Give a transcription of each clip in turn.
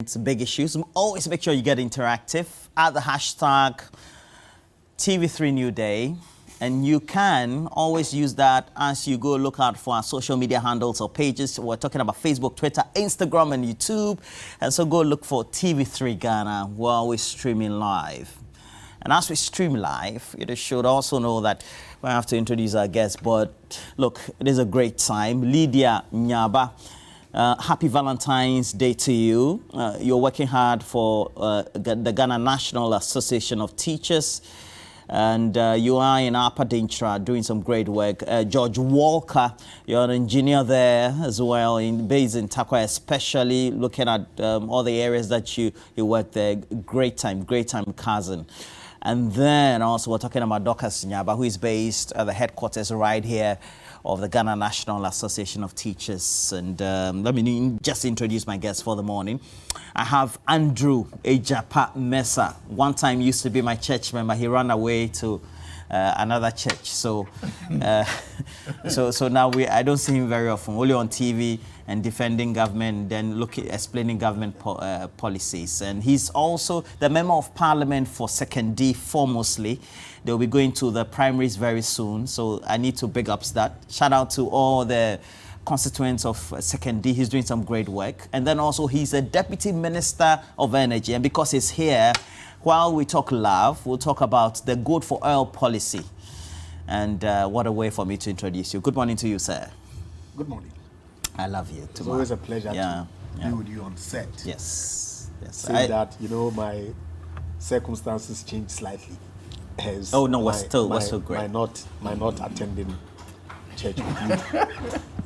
It's big issues. Always make sure you get interactive at the hashtag TV3Newday. And you can always use that as you go look out for our social media handles or pages. We're talking about Facebook, Twitter, Instagram, and YouTube. And so go look for TV3 Ghana. We're always streaming live. And as we stream live, you should also know that we have to introduce our guests. But look, it is a great time. Lydia Nyaba. Happy Valentine's Day to you. You're working hard for the Ghana National Association of Teachers, and you are in Upper Dintra doing some great work. George Walker, you're an engineer there as well, based in Takwa, especially looking at all the areas that you work there. Great time, cousin. And then also we're talking about Dorcas Nyaba, who is based at the headquarters right here of the Ghana National Association of Teachers. And let me just introduce my guests for the morning. I have Andrew Ejapa Mesa. One time used to be my church member. He ran away to another church. So so now I don't see him very often, only on TV and defending government, then explaining government policies. And he's also the Member of Parliament for 2nd D, foremostly. They'll be going to the primaries very soon, so I need to big up that. Shout out to all the constituents of 2nd D. He's doing some great work. And then also he's a Deputy Minister of Energy. And because he's here, while we talk love, we'll talk about the good for oil policy. And what a way for me to introduce you. Good morning to you, sir. Good morning. I love you. It's always a pleasure to be with you on set. Yes. Say that, my circumstances changed slightly. Oh no, we're still great. My not attending church with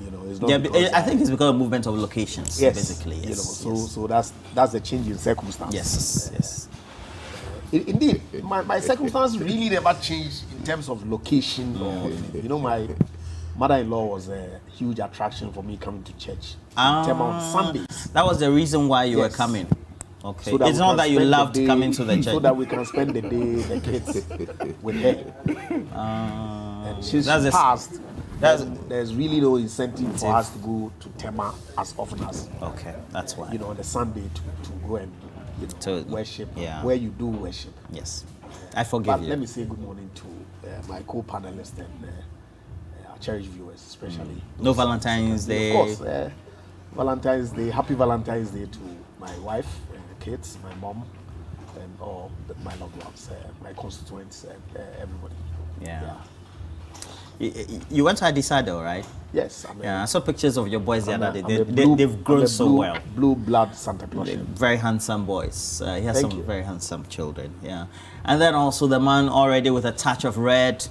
you. It's not I think it's because of movement of locations. Yes, basically. Yes. So that's the change in circumstances. Yes. Indeed, my circumstances really never changed in terms of location. My mother-in-law was a huge attraction for me coming to church. On Sundays. That was the reason why you were coming. Okay. So it's not that you loved coming to the church. So that we can spend the day, the kids, with her. And since she passed, there's really no incentive for us to go to Tema as often as. Okay, that's why. On the Sunday to go and to worship, where you do worship. Yes, I forgive you. Let me say good morning to my co-panelists and our cherished viewers, especially. No Valentine's Day. Of course, Valentine's Day. Happy Valentine's Day to my wife, kids, my mom, and all my loved ones, my constituents, and everybody. Yeah. You went to Adisado, right? Yes. I saw pictures of your boys the other day. They've grown so well. Blue blood Santa Claus. Very handsome boys. He has some very handsome children. Yeah. And then also the man already with a touch of red,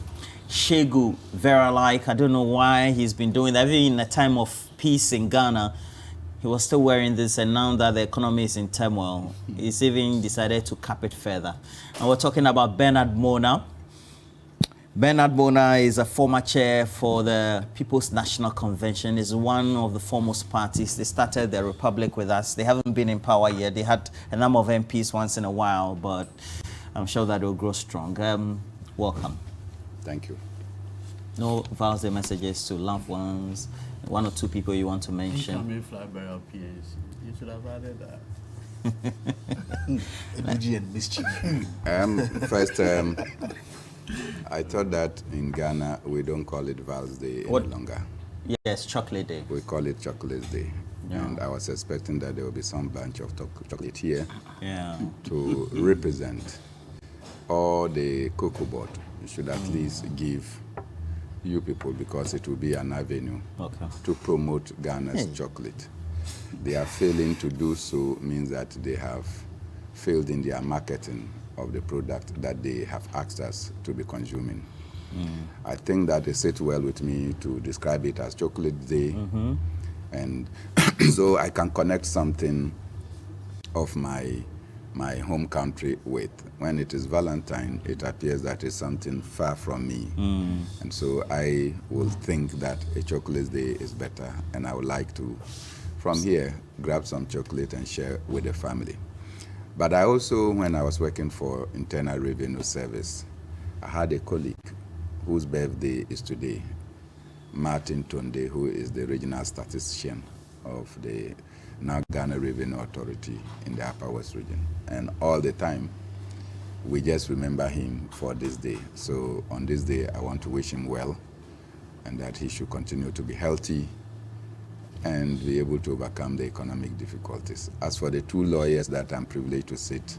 Shegu, Vera-like. I don't know why he's been doing that. Even in a time of peace in Ghana, he was still wearing this, and now that the economy is in turmoil, he's even decided to cap it further. And we're talking about Bernard Mona. Bernard Mona is a former chair for the People's National Convention. Is one of the foremost parties. They started the Republic with us. They haven't been in power yet. They had a number of MPs once in a while, but I'm sure that will grow strong. Welcome. Thank you. No Val's Day messages to loved ones. One or two people you want to mention. Incoming flyby appears. You should have added that. Energy and mischief. First, I thought that in Ghana we don't call it Val's Day any longer. Yes, Chocolate Day. We call it Chocolate Day. Yeah. And I was expecting that there will be some bunch of chocolate here to represent all the cocoa board. You should at least give you people, because it will be an avenue to promote Ghana's chocolate. They are failing to do so means that they have failed in their marketing of the product that they have asked us to be consuming. I think that they sit well with me to describe it as Chocolate Day, and so I can connect something of my home country with. When it is Valentine, it appears that it's something far from me. And so I will think that a chocolate day is better, and I would like to, from here, grab some chocolate and share with the family. But I also, when I was working for Internal Revenue Service, I had a colleague whose birthday is today, Martin Tonde, who is the regional statistician of the now Ghana Revenue Authority in the Upper West region. And all the time, we just remember him for this day. So on this day, I want to wish him well and that he should continue to be healthy and be able to overcome the economic difficulties. As for the two lawyers that I'm privileged to sit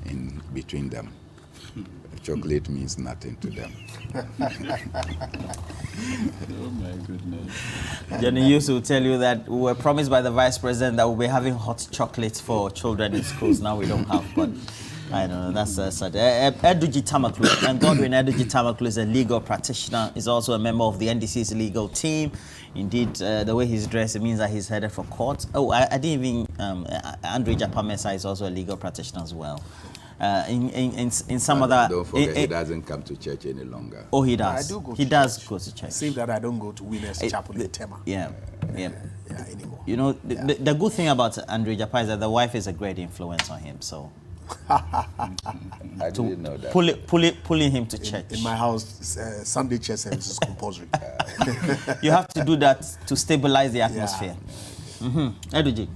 in between them, chocolate means nothing to them. Oh my goodness. Jenny used to tell you that we were promised by the Vice President that we'll be having hot chocolates for children in schools. Now we don't have, but I don't know, that's sad. Eduji Tamaklu, and Godwin Eduji Tamaklu is a legal practitioner. He's also a member of the NDC's legal team. Indeed, the way he's dressed, it means that he's headed for court. Oh, I didn't even, Andre Japamesa is also a legal practitioner as well. In some other... Don't forget, he doesn't come to church any longer. Oh, he does. I do go he to does church. go to church. Save that I don't go to Winners Chapel in Tema. Yeah. Anymore. You know, the good thing about Andre Japa is that the wife is a great influence on him, so... I didn't know that. Pulling him to church. In my house, Sunday church service is compulsory. You have to do that to stabilize the atmosphere. Eduji.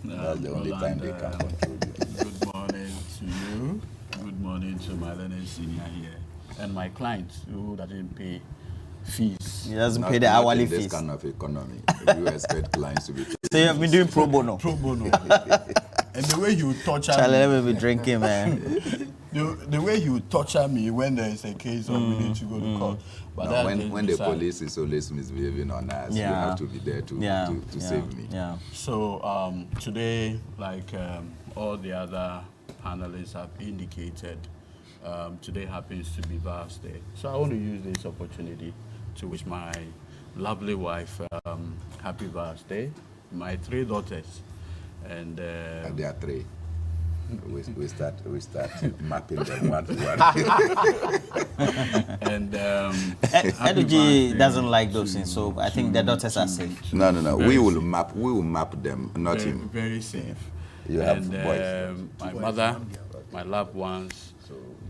That's the only time they can control you. Good morning to you. Good morning to my learned senior here. And my clients who doesn't pay fees. He doesn't Not- pay the not hourly in this fees. kind of economy. You expect clients to be paid. So you have been doing pro bono. Pro bono. And the way you torture Charlie, me, let me be drinking, man. the way you torture me when there is a case of we need to go to court. But No, that when the beside. police is always misbehaving on us, you Yeah. have to be there to save me. Yeah. So today, like all the other panelists have indicated, today happens to be Vals Day. So I want to use this opportunity to wish my lovely wife happy Vals Day, my 3 daughters, and And there are 3. We start mapping them one to one. and Eduji doesn't like those things, so I think the daughters are safe. No. Very We will map them, not very, him. very safe. You have And boys. my mother, my loved ones,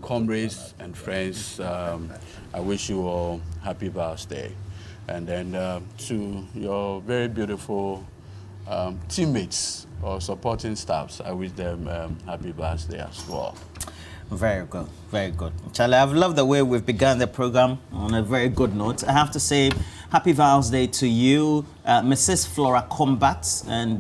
comrades and friends, I wish you all happy Vals Day. And then to your very beautiful teammates or supporting staffs, I wish them happy Vals Day as well. Very good, very good. Charlie, I've loved the way we've begun the program on a very good note. I have to say, happy Vals Day to you, Mrs. Flora Combat. And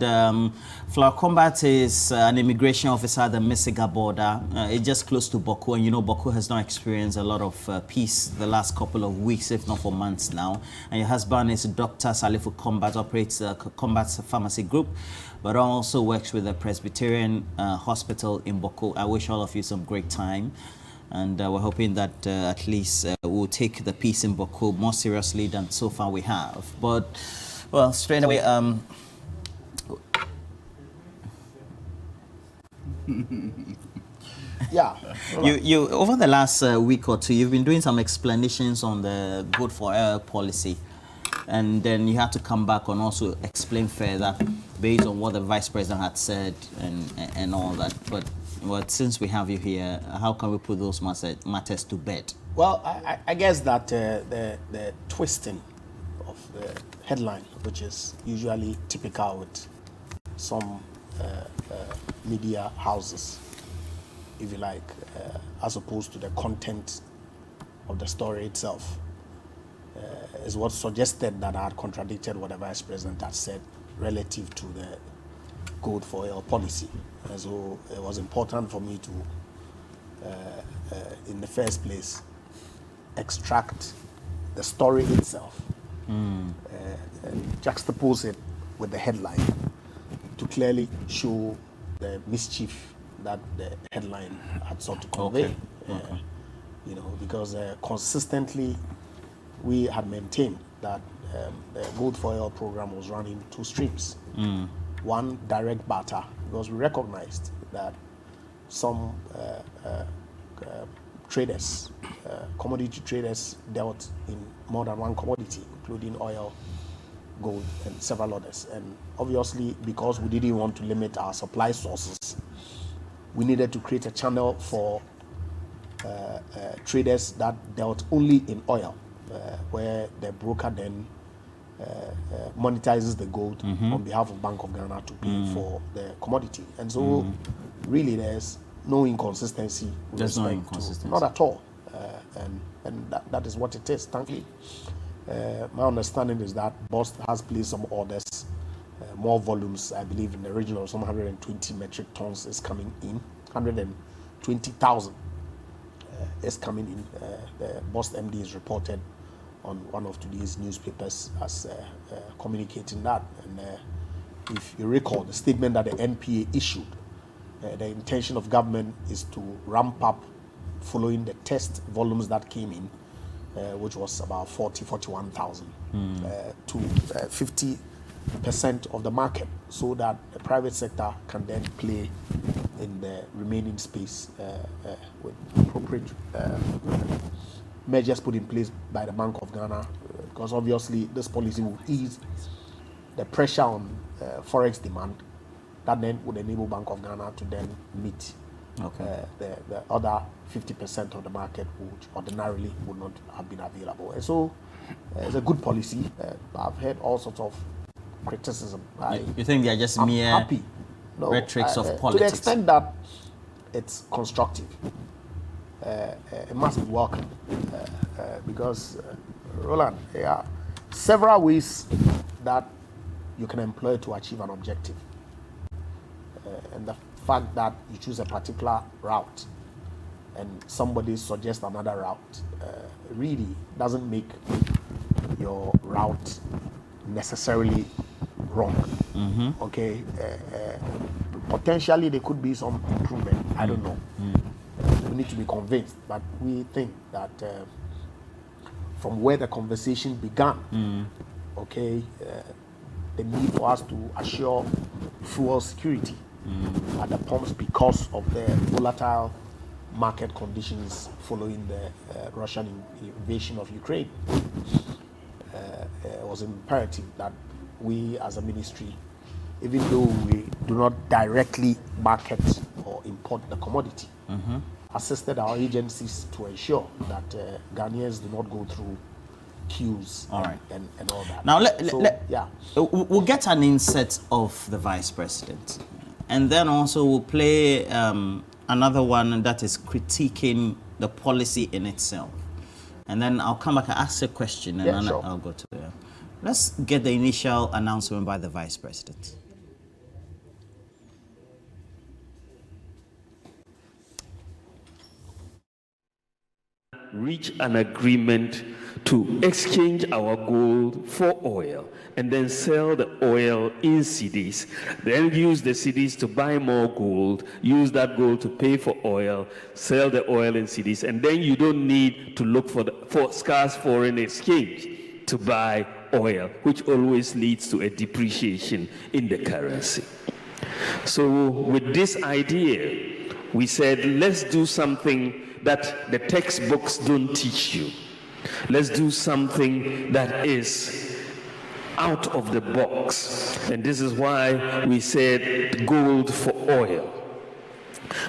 Flora Combat is an immigration officer at the Misiga border. It's just close to Boko, and you know Boko has not experienced a lot of peace the last couple of weeks, if not for months now. And your husband is Dr. Salifu Combat, operates the Combat Pharmacy Group, but also works with the Presbyterian Hospital in Boko. I wish all of you some great time. And we're hoping that at least we'll take the peace in Boko more seriously than so far we have. But, well, straight away, Yeah. you over the last week or two, you've been doing some explanations on the Good for Air policy. And then you had to come back and also explain further based on what the Vice President had said and all that. But since we have you here, how can we put those matters to bed? Well, I guess that the twisting of the headline, which is usually typical with some media houses, if you like, as opposed to the content of the story itself, is what suggested that I had contradicted what the Vice President had said relative to the Code for Oil policy. And so it was important for me to, in the first place, extract the story itself and juxtapose it with the headline to clearly show the mischief that the headline had sought to convey. Okay. You know, because consistently we had maintained that the Gold for Oil program was running 2 streams. One, direct barter, because we recognized that some traders, commodity traders, dealt in more than one commodity, including oil, gold, and several others. And obviously, because we didn't want to limit our supply sources, we needed to create a channel for traders that dealt only in oil, where the broker then monetizes the gold on behalf of Bank of Ghana to pay for the commodity. And so really there's no inconsistency. There's no inconsistency. Not at all. And that is what it is, thankfully. My understanding is that BOST has placed some orders, more volumes, I believe in the region of some 120 metric tons is coming in, 120,000 is coming in. The BOST MD is reported on one of today's newspapers as communicating that. And if you recall, the statement that the NPA issued, the intention of government is to ramp up following the test volumes that came in, which was about 41,000 to 50% of the market, so that the private sector can then play in the remaining space with appropriate measures put in place by the Bank of Ghana, because obviously this policy will ease the pressure on forex demand, that then would enable Bank of Ghana to then meet the other 50% of the market, which ordinarily would not have been available. And so it's a good policy. I've heard all sorts of criticism. You think they're just mere rhetorics of politics? To the extent that it's constructive, it must be welcome, because, Roland, there are several ways that you can employ to achieve an objective. And the fact that you choose a particular route and somebody suggests another route really doesn't make your route necessarily wrong. Okay, potentially there could be some improvement. I don't know. We need to be convinced, but we think that from where the conversation began, okay, the need for us to assure fuel security at the pumps because of the volatile market conditions following the Russian invasion of Ukraine. It was imperative that we as a ministry, even though we do not directly market or import the commodity, assisted our agencies to ensure that Ghanaians do not go through queues and all that. Now, we'll get an inset of the Vice President. And then also we'll play another one that is critiquing the policy in itself. And then I'll come back and ask a question, and then I'll go to it. Let's get the initial announcement by the Vice President. Reach an agreement to exchange our gold for oil and then sell the oil in cedis, then use the cedis to buy more gold, use that gold to pay for oil, sell the oil in cedis, and then you don't need to look for scarce foreign exchange to buy oil, which always leads to a depreciation in the currency. So with this idea, we said, let's do something that the textbooks don't teach you. Let's do something that is out of the box. And this is why we said gold for oil.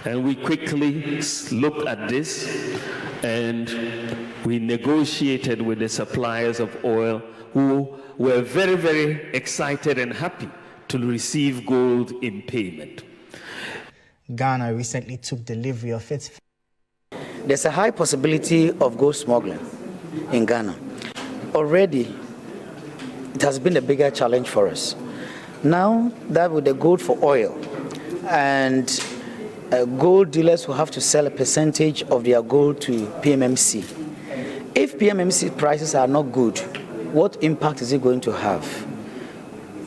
And we quickly looked at this and we negotiated with the suppliers of oil, who were very, very excited and happy to receive gold in payment. Ghana recently took delivery of its... There's a high possibility of gold smuggling in Ghana. Already, it has been a bigger challenge for us. Now that with the gold for oil, and gold dealers will have to sell a percentage of their gold to PMMC. If PMMC prices are not good, what impact is it going to have?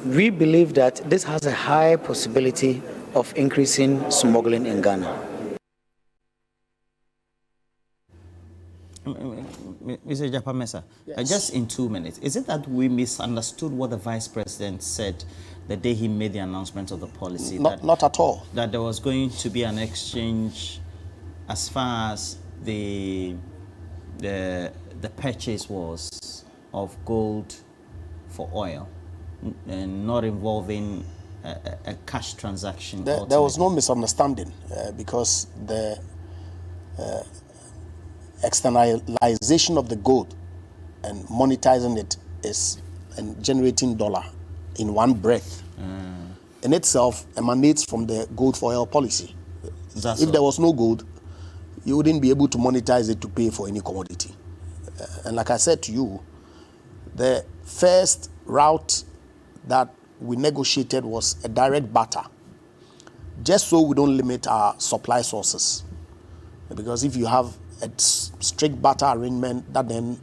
We believe that this has a high possibility of increasing smuggling in Ghana. Mr. Japamesa, just in 2 minutes, is it that we misunderstood what the Vice President said the day he made the announcement of the policy? Not at all. That there was going to be an exchange as far as the purchase was of gold for oil, and not involving a cash transaction. There was no misunderstanding because the externalization of the gold and monetizing it is and generating dollar in one breath in itself emanates from the gold for oil policy. If there was no gold, you wouldn't be able to monetize it to pay for any commodity. And like I said to you, the first route that we negotiated was a direct barter, just so we don't limit our supply sources. Because if you have a strict barter arrangement that then,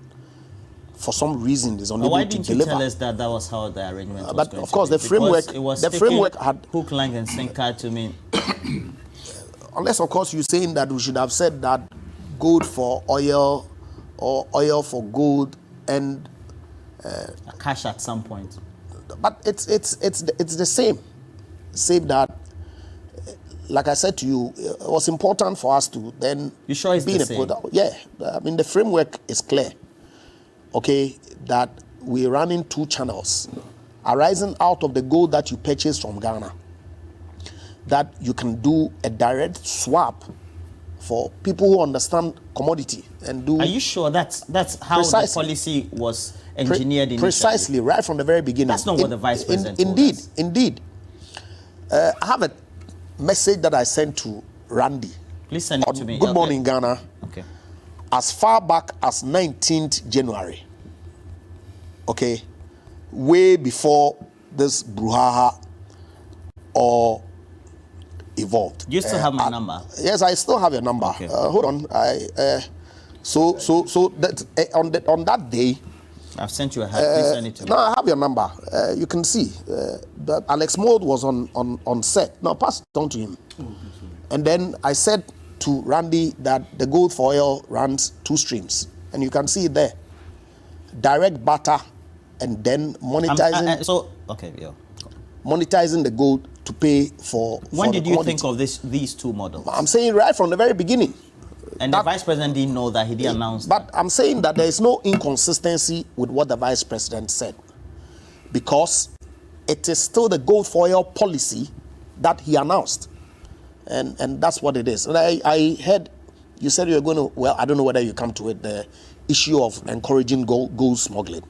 for some reason, is unable to deliver. Why didn't you tell us that that was how the arrangement was but going of course, to be? the framework had hook, line, and sinker to me. Unless, of course, you're saying that we should have said that gold for oil or oil for gold and cash at some point. But it's the same. Save that. Like I said to you, it was important for us to then. You sure it's be the in a same? Yeah, I mean the framework is clear. Okay, that we're running two channels, arising out of the gold that you purchase from Ghana. That you can do a direct swap for people who understand commodity and do. Are you sure that's how Precisely. the policy was engineered initially? Precisely, right from the very beginning. That's not what the Vice President told us. Indeed. I have a message that I sent to Randy. Please send it to me. Good Morning Ghana. Okay. As far back as 19th January. Okay. Way before this brouhaha or evolved. You still have my number? Yes, I still have your number. Okay. Hold on. So that on that day. I've sent you a hat. Please send it to me. No, I have your number. You can see that Alex Mold was on set. Now pass it on to him. And then I said to Randy that the gold for oil runs two streams, and you can see it there. Direct barter, and then monetizing. Monetizing the gold to pay for. When did you think of these two models? I'm saying right from the very beginning. And the Vice President didn't know that, he didn't announce that. But I'm saying that there is no inconsistency with what the Vice President said, because it is still the gold for oil policy that he announced. And that's what it is. And I heard you said you were going to, well, I don't know whether you come to it, the issue of encouraging gold smuggling.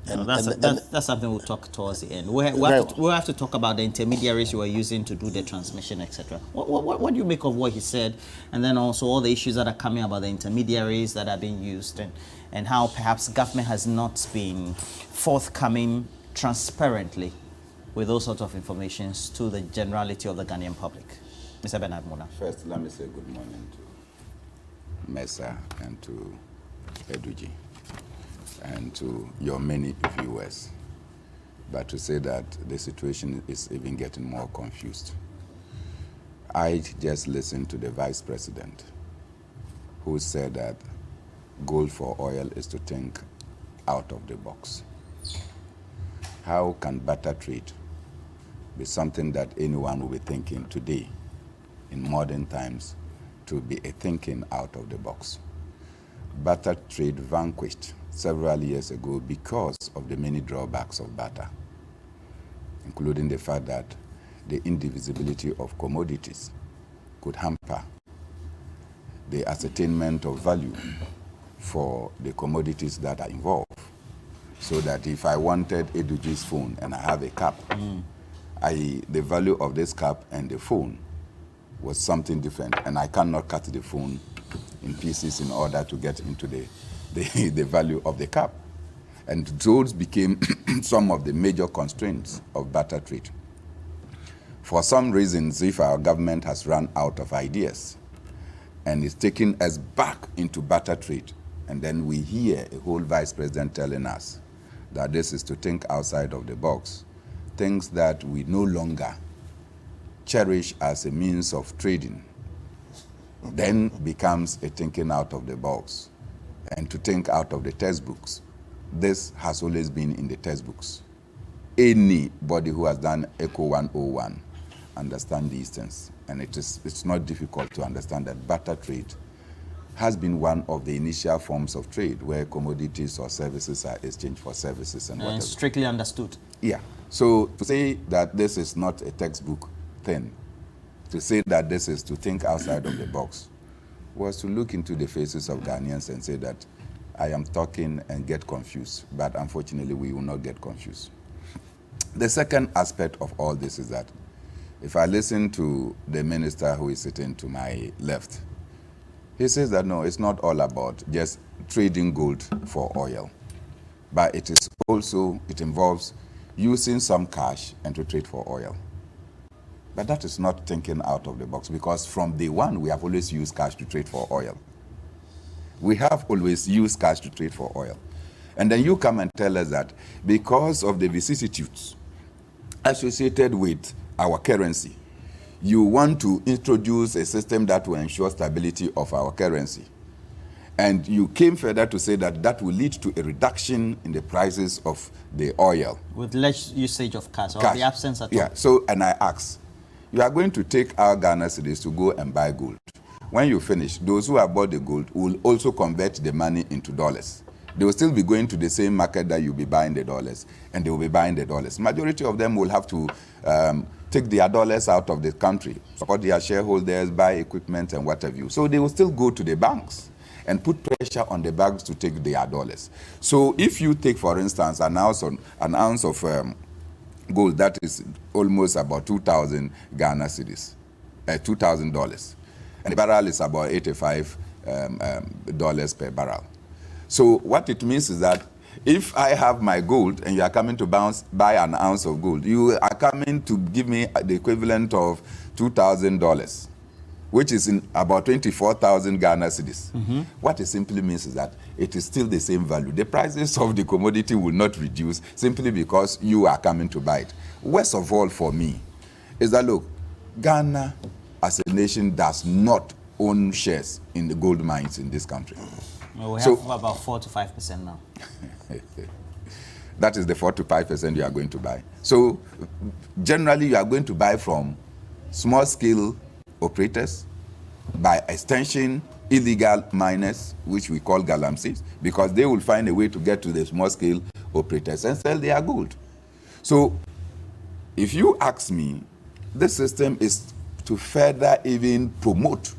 That's something we'll talk towards the end. We'll have to talk about the intermediaries you are using to do the transmission, etc. What do you make of what he said, and then also all the issues that are coming about the intermediaries that are being used, and how perhaps government has not been forthcoming transparently with those sorts of information to the generality of the Ghanaian public? Mr. Bernard Mona. First, let me say good morning to Mesa and to Eduji, and to your many viewers, but to say that the situation is even getting more confused. I just listened to the Vice President, who said that gold for oil is to think out of the box. How can barter trade be something that anyone will be thinking today, in modern times, to be a thinking out of the box? Barter trade vanquished several years ago because of the many drawbacks of barter, including the fact that the indivisibility of commodities could hamper the ascertainment of value for the commodities that are involved. So that if I wanted Eduji's phone and I have a cap, the value of this cap and the phone was something different, and I cannot cut the phone in pieces in order to get into the value of the cap. And those became some of the major constraints of barter trade. For some reasons, if our government has run out of ideas and is taking us back into barter trade, and then we hear a whole Vice President telling us that this is to think outside of the box, things that we no longer cherish as a means of trading, then becomes a thinking out of the box. And to think out of the textbooks. This has always been in the textbooks. Anybody who has done ECO 101 understand these things. And it's not difficult to understand that barter trade has been one of the initial forms of trade where commodities or services are exchanged for services and whatever. Strictly understood. Yeah. So to say that this is not a textbook thing, to say that this is to think outside of the box, was to look into the faces of Ghanaians and say that I am talking and get confused, but unfortunately we will not get confused. The second aspect of all this is that if I listen to the minister who is sitting to my left, he says that no, it's not all about just trading gold for oil, but it is also, it involves using some cash and to trade for oil. But that is not thinking out of the box, because from day one, we have always used cash to trade for oil. We have always used cash to trade for oil. And then you come and tell us that because of the vicissitudes associated with our currency, you want to introduce a system that will ensure stability of our currency. And you came further to say that that will lead to a reduction in the prices of the oil. With less usage of cash, or the absence of Yeah, so, and I ask, you are going to take our Ghana cedis to go and buy gold. When you finish, those who have bought the gold will also convert the money into dollars. They will still be going to the same market that you'll be buying the dollars, and they will be buying the dollars. Majority of them will have to take their dollars out of the country, support their shareholders, buy equipment and what have you. So they will still go to the banks and put pressure on the banks to take their dollars. So if you take, for instance, an ounce of gold that is almost about 2,000 Ghana cedis, $2,000, and the barrel is about $85 dollars per barrel. So what it means is that if I have my gold and you are coming to buy an ounce of gold, you are coming to give me the equivalent of $2,000, which is in about 24,000 Ghana cedis. What it simply means is that it is still the same value. The prices of the commodity will not reduce simply because you are coming to buy it. Worst of all for me is that, look, Ghana as a nation does not own shares in the gold mines in this country. Well, we have about 4 to 5% now. That is the 4 to 5% you are going to buy. So generally you are going to buy from small-scale operators, by extension illegal miners, which we call galamseys, because they will find a way to get to the small-scale operators and sell their gold. So if you ask me, this system is to further even promote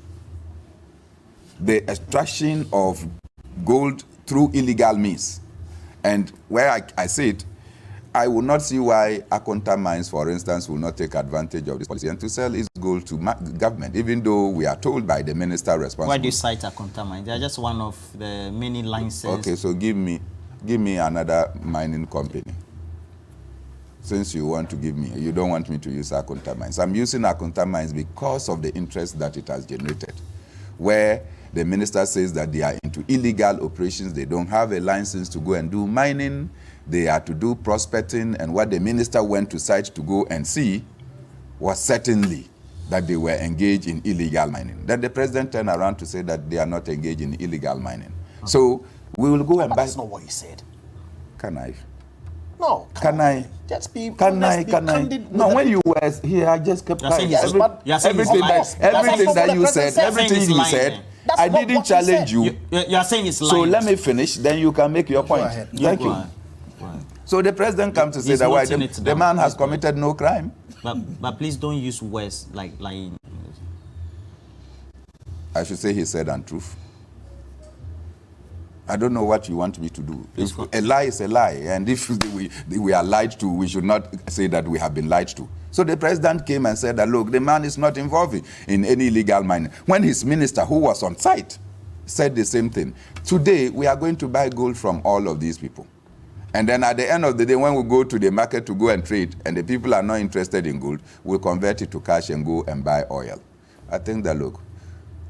the extraction of gold through illegal means. And where I say it, I will not see why Akonta Mines, for instance, will not take advantage of this policy and to sell its gold to government, even though we are told by the minister responsible. Why do you cite Akonta Mines? They are just one of the many licenses. Okay, so give me another mining company. Since you want to give me, you don't want me to use Akonta Mines. I'm using Akonta Mines because of the interest that it has generated, where the minister says that they are into illegal operations. They don't have a license to go and do mining. They are to do prospecting. And what the minister went to site to go and see was certainly that they were engaged in illegal mining. Then the president turned around to say that they are not engaged in illegal mining. Okay. So we will go and buy. That's not what he said. Can I? No. Can I? Just be. Can I? No, when you were here, I just kept quiet. Everything that you said, I didn't challenge you. You are saying it's lying. So let me finish, then you can make your point. Thank you. So the president comes to say that why the man has committed no crime. But please don't use words like lying. I should say he said untruth. I don't know what you want me to do. If a lie is a lie, and if we are lied to, we should not say that we have been lied to. So the president came and said that, look, the man is not involved in any illegal mining. When his minister, who was on site, said the same thing. Today, we are going to buy gold from all of these people. And then at the end of the day, when we go to the market to go and trade, and the people are not interested in gold, we'll convert it to cash and go and buy oil. I think that, look,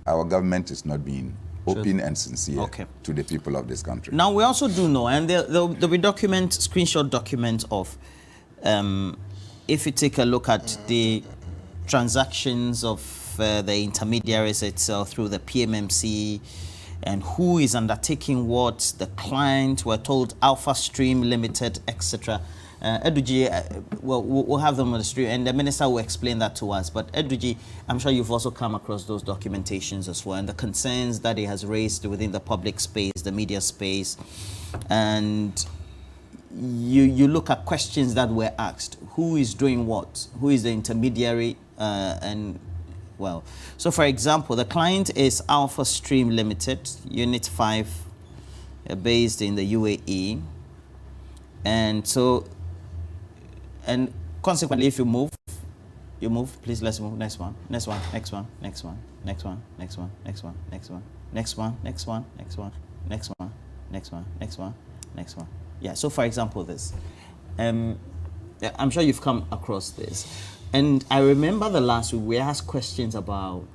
our government is not being open and sincere to the people of this country. Now, we also do know, and there'll be screenshot document of, if you take a look at the transactions of the intermediaries itself through the PMMC, and who is undertaking what, the client, we're told Alpha Stream Limited, etc. Eduji, we'll have them on the street, and the minister will explain that to us. But Eduji, I'm sure you've also come across those documentations as well, and the concerns that he has raised within the public space, the media space, and you look at questions that were asked. Who is doing what? Who is the intermediary? So for example, the client is Alpha Stream Limited, Unit 5, based in the UAE. And so, and consequently, if you move, please, let's move. Next one, next one, next one, next one, next one, next one, next one, next one, next one, next one, next one, next one, next one, next one, next one. Yeah, so for example, this. I'm sure you've come across this. And I remember the last week we asked questions about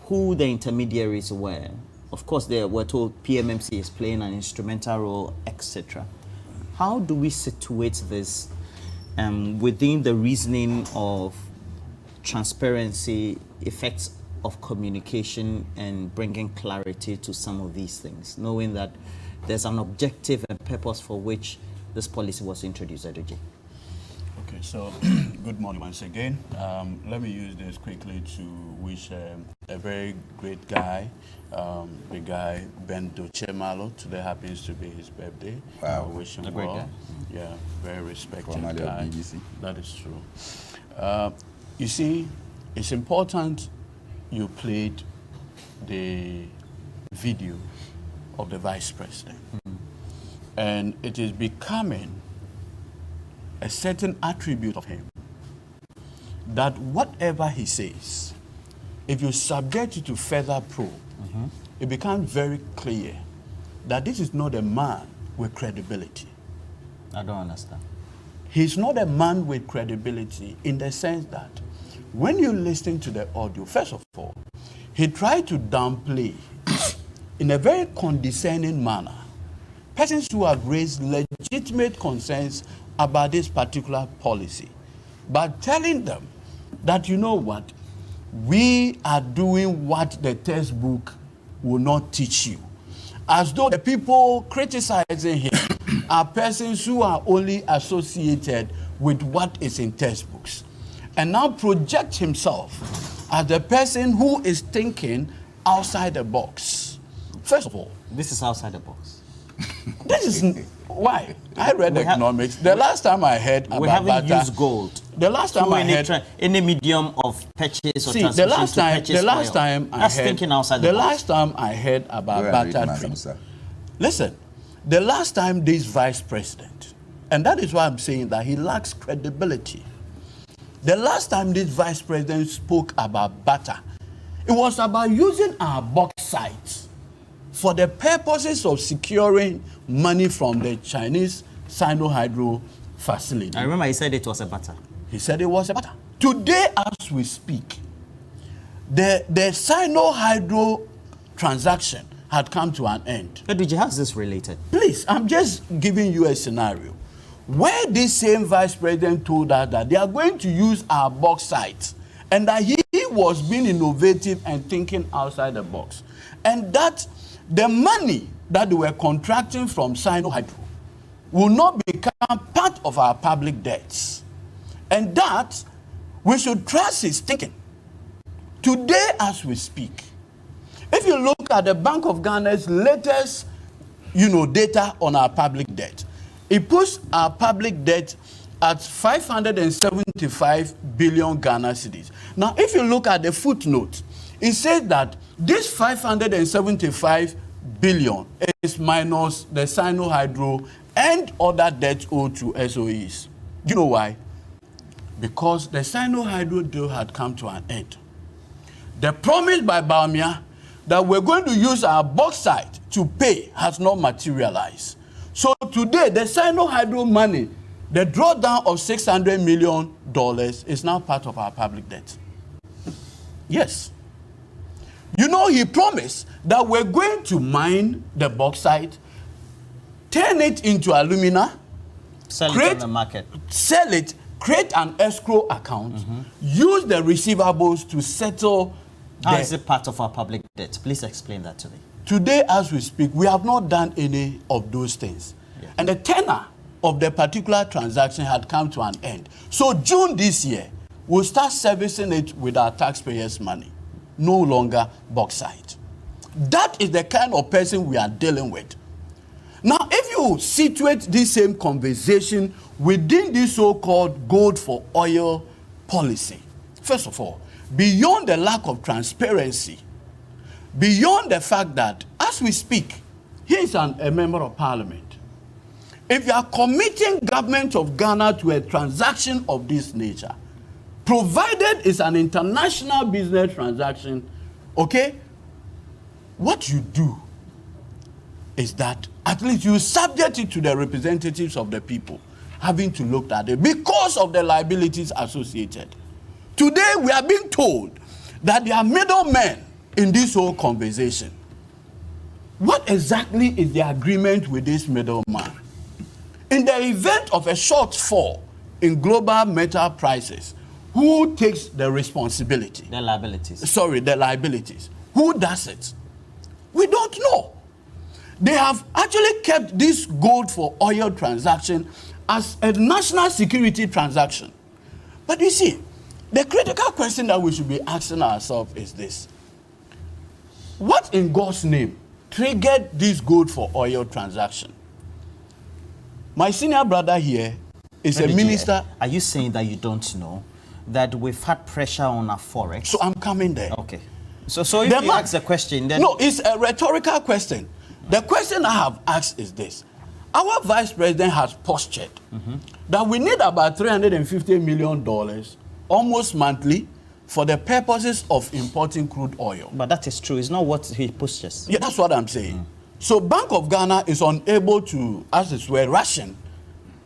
who the intermediaries were. Of course, they were told PMMC is playing an instrumental role, etc. How do we situate this within the reasoning of transparency, effects of communication, and bringing clarity to some of these things, knowing that there's an objective and purpose for which this policy was introduced, Adoji? Okay, so good morning once again. Let me use this quickly to wish a very great guy, the guy Ben Dochemalo. Today happens to be his birthday. Wow. I wish him A well. great guy. Yeah, very respected Formerly of guy. BBC. That is true. You see, it's important you played the video of the Vice President. And it is becoming a certain attribute of him that whatever he says, if you subject it to further probe, it becomes very clear that this is not a man with credibility. I don't understand. He's not a man with credibility in the sense that when you listen to the audio, first of all, he tried to downplay in a very condescending manner persons who have raised legitimate concerns about this particular policy, but telling them that, you know what, we are doing what the textbook will not teach you. As though the people criticizing him are persons who are only associated with what is in textbooks. And now project himself as the person who is thinking outside the box. First of all, This is outside the box. this is why I read economics. The last time I heard about We haven't butter, used gold. The last time through I heard any medium of purchase or see, transmission the last to time, purchase the last oil. time I That's heard, thinking outside the the box. last time I heard about Go and read butter Madam, tree. sir. Listen, the last time this vice president, and that is why I'm saying that he lacks credibility. The last time this vice president spoke about butter, it was about using our bauxite for the purposes of securing money from the Chinese Sino-Hydro facility. I remember he said it was a butter. He said it was a butter. Today, as we speak, the Sino-Hydro transaction had come to an end. But did you have this related? Please, I'm just giving you a scenario where this same vice president told us that they are going to use our bauxite and that he was being innovative and thinking outside the box. And that the money that they were contracting from Sino-Hydro will not become part of our public debts. And that we should trust his thinking. Today, as we speak, if you look at the Bank of Ghana's latest, data on our public debt, it puts our public debt at 575 billion Ghana cedis. Now, if you look at the footnote, it says that this 575 billion is minus the Sino-Hydro and other debts owed to SOEs. Do you know why? Because the Sino-Hydro deal had come to an end. The promise by Bawumia that we're going to use our bauxite to pay has not materialized. So today, the Sino-Hydro money, the drawdown of $600 million is now part of our public debt. Yes. He promised that we're going to mine the bauxite, turn it into alumina, Sell it on the market. Sell it, create an escrow account, use the receivables to settle. How is it part of our public debt? Please explain that to me. Today, as we speak, we have not done any of those things. Yeah. And the tenor of the particular transaction had come to an end. So June this year, we'll start servicing it with our taxpayers' money. No longer bauxite. That is the kind of person we are dealing with. Now, if you situate this same conversation within this so-called gold for oil policy, first of all, beyond the lack of transparency, beyond the fact that, as we speak, He's a member of parliament. If you are committing government of Ghana to a transaction of this nature, provided it's an international business transaction, okay, what you do is that at least you subject it to the representatives of the people having to look at it because of the liabilities associated. Today we are being told that there are middlemen in this whole conversation. What exactly is the agreement with this middleman? In the event of a shortfall in global metal prices, who takes the responsibility? The liabilities. Sorry, the liabilities. Who does it? We don't know. They have actually kept this gold for oil transaction as a national security transaction. But you see, the critical question that we should be asking ourselves is this. What in God's name triggered this gold for oil transaction? My senior brother here is a minister. Are you saying that you don't know that we've had pressure on our forex? So I'm coming there. Okay. So if you ask the question, then... No, it's a rhetorical question. The question I have asked is this. Our vice president has postured that we need about $350 million almost monthly for the purposes of importing crude oil. But that is true. It's not what he postures. Yeah, that's what I'm saying. So Bank of Ghana is unable to, as it were, ration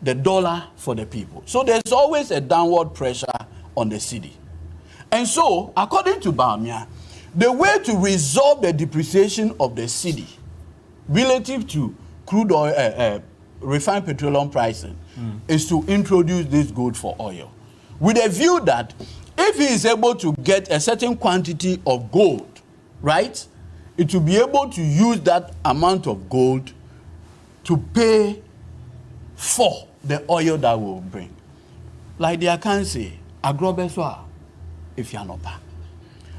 the dollar for the people. So there's always a downward pressure on the cedi. And so, according to Bamia, the way to resolve the depreciation of the cedi relative to crude oil, refined petroleum pricing is to introduce this gold for oil. With a view that if he is able to get a certain quantity of gold, right, it will be able to use that amount of gold to pay for the oil that will bring. Like they can say, agrobeswa if you're not.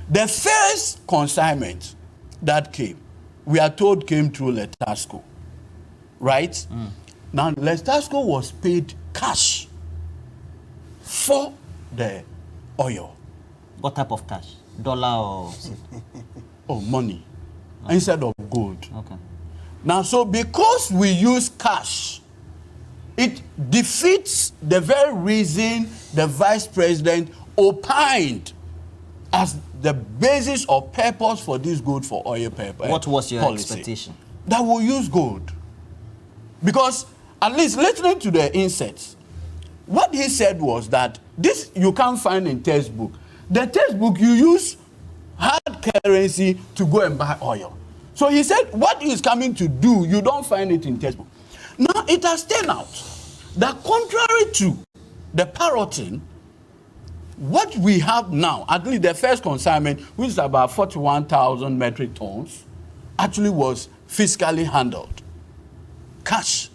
The first consignment that came, we are told came through Letasco, right? Now, Letasco was paid cash for the oil. What type of cash? Dollar or... Oh, money. Instead of gold. Okay. Now, so because we use cash, it defeats the very reason the vice president opined as the basis or purpose for this gold for oil paper. What was your policy. expectation? That we'll use gold. Because at least listening to the inserts, what he said was that this you can't find in textbook. The textbook you use hard currency to go and buy oil. So he said what he's coming to do, you don't find it in textbook. Now it has turned out that contrary to the parroting, what we have now, at least the first consignment, which is about 41,000 metric tons, actually was fiscally handled. Cash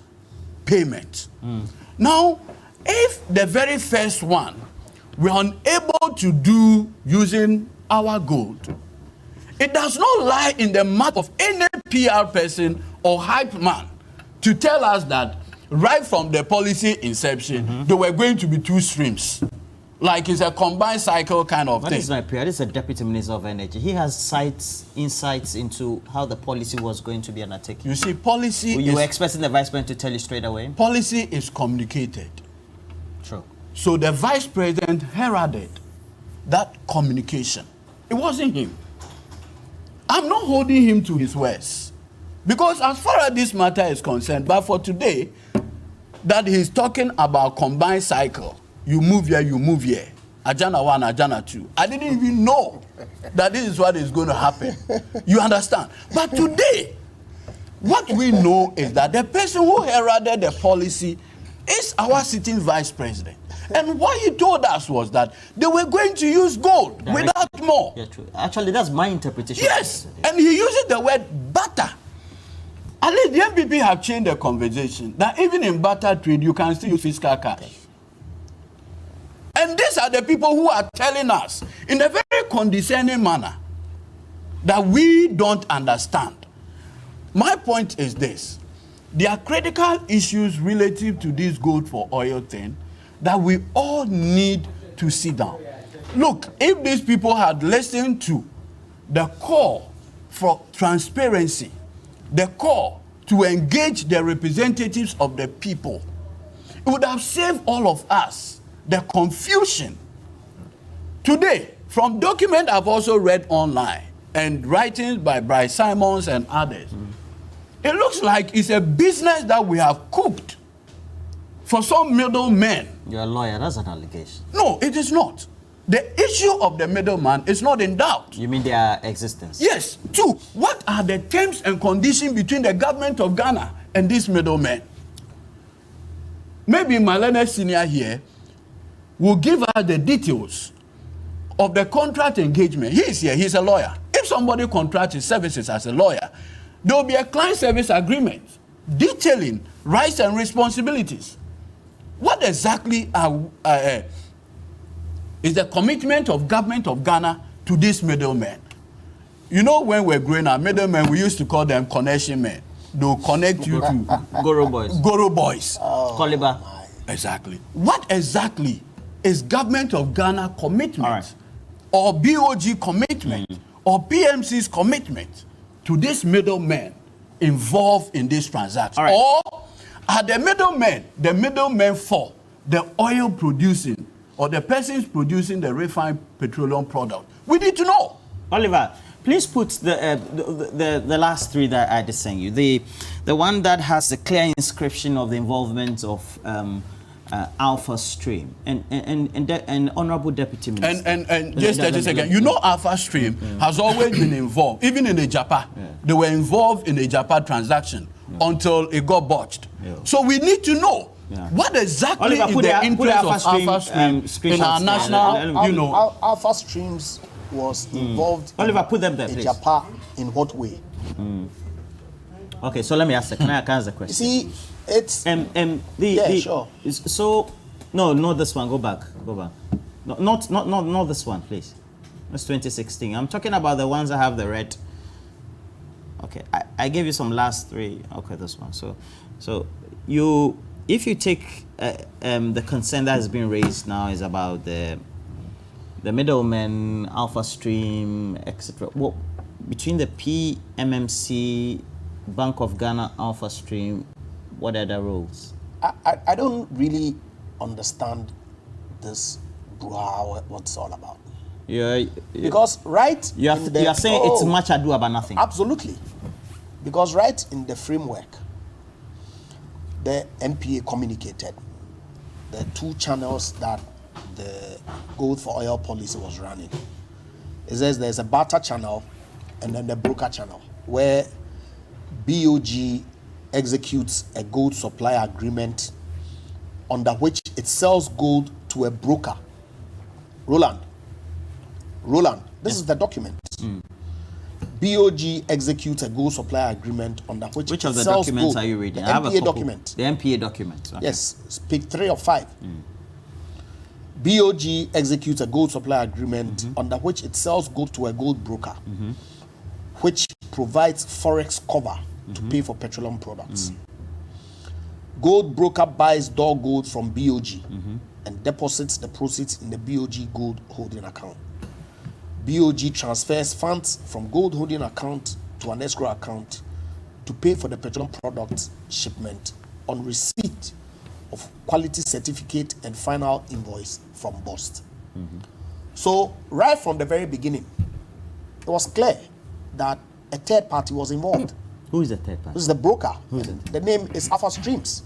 payment. Now, if the very first one we're unable to do using our gold, it does not lie in the mouth of any PR person or hype man to tell us that right from the policy inception, there were going to be two streams. Like it's a combined cycle kind of thing. This is not PR. This is a deputy minister of energy. He has insights into how the policy was going to be undertaken. You see, policy You were expecting the vice president to tell you straight away? Policy is communicated. True. So the vice president heralded that communication. It wasn't him. I'm not holding him to his words. Because as far as this matter is concerned, but for today, that he's talking about combined cycle. You move here, you move here. Ajana 1, Ajana 2. I didn't even know that this is what is going to happen. You understand? But today, what we know is that the person who heralded the policy is our sitting vice president. And what he told us was that they were going to use gold without more. Yeah, true. Actually, that's my interpretation. Yes, and he uses the word butter. At least the MPP have changed the conversation that even in butter trade, you can still use fiscal cash. And these are the people who are telling us in a very condescending manner that we don't understand. My point is this. There are critical issues relative to this gold for oil thing that we all need to sit down. Look, if these people had listened to the call for transparency, the call to engage the representatives of the people. It would have saved all of us the confusion. Today, from documents I've also read online and writings by Bryce Simons and others, it looks like it's a business that we have cooked for some middlemen. You're a lawyer, that's an allegation. No, it is not. The issue of the middleman is not in doubt. You mean their existence? Yes. Two, what are the terms and conditions between the government of Ghana and these middlemen? Maybe Malene Senior here will give us the details of the contract engagement. He is here, he's a lawyer. If somebody contracts his services as a lawyer, there will be a client service agreement detailing rights and responsibilities. What exactly is the commitment of government of Ghana to these middlemen? You know, when we're growing up, middlemen, we used to call them connection men. They'll connect you to Goro boys. Goro boys. Koliba. Exactly. What exactly is government of Ghana commitment or BOG commitment or PMC's commitment to these middlemen involved in this transaction? Or are the middlemen for the oil producing or the persons producing the refined petroleum product? We need to know. Oliver, please put the last three that I just sent you. The one that has the clear inscription of the involvement of Alpha Stream and Honorable Deputy Minister. And just a second, you know Alpha Stream has always been involved, even in the Japa. They were involved in the Japa transaction until it got botched. So we need to know what exactly Oliver, is the interest of Alpha Stream in our national, Alpha Streams was involved Oliver, put them there, in please. Japa in what way? Okay, so let me ask. Can I ask the question? See, it's sure. So, no, not this one. Go back. No, not this one, please. That's 2016. I'm talking about the ones that have the red. Okay, I gave you some last three. Okay, this one. So if you take the concern that has been raised now is about the middlemen, Alpha Stream, etc. Well, between the PMMC, Bank of Ghana, Alpha Stream, what are the roles? I don't really understand this brouhaha, what it's all about. Because you are saying it's much ado about nothing. Absolutely. Because right in the framework, the MPA communicated the two channels that the gold for oil policy was running. It says there's a barter channel and then the broker channel, where BOG executes a gold supply agreement under which it sells gold to a broker. Roland, this is the document. BOG executes a gold supply agreement under which Which it of the sells documents gold. are you reading? The I have a MPA couple. document. The MPA document. Okay. Yes, page 3 of 5. BOG executes a gold supply agreement under which it sells gold to a gold broker, which provides forex cover to pay for petroleum products. Gold broker buys door gold from BOG and deposits the proceeds in the BOG gold holding account. BOG transfers funds from gold holding account to an escrow account to pay for the petroleum product shipment on receipt of quality certificate and final invoice from BOST. So right from the very beginning, it was clear that a third party was involved. Who is the third party? This is the broker. Who is it? The name is Alpha Streams,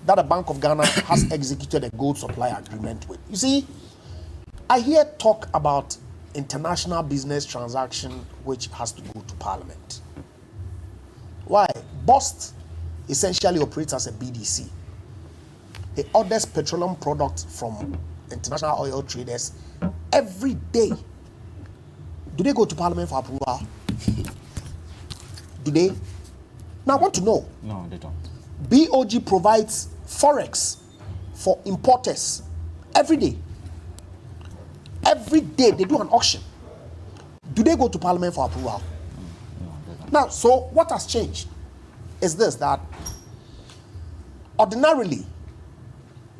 that the Bank of Ghana has executed a gold supply agreement with. You see, I hear talk about international business transaction which has to go to Parliament. Why? BOST essentially operates as a BDC. It orders petroleum products from international oil traders every day. Do they go to Parliament for approval? Do they? Now I want to know. No, they don't. BOG provides forex for importers every day. Every day they do an auction. Do they go to Parliament for approval? No, they don't. Now, so what has changed is this, that ordinarily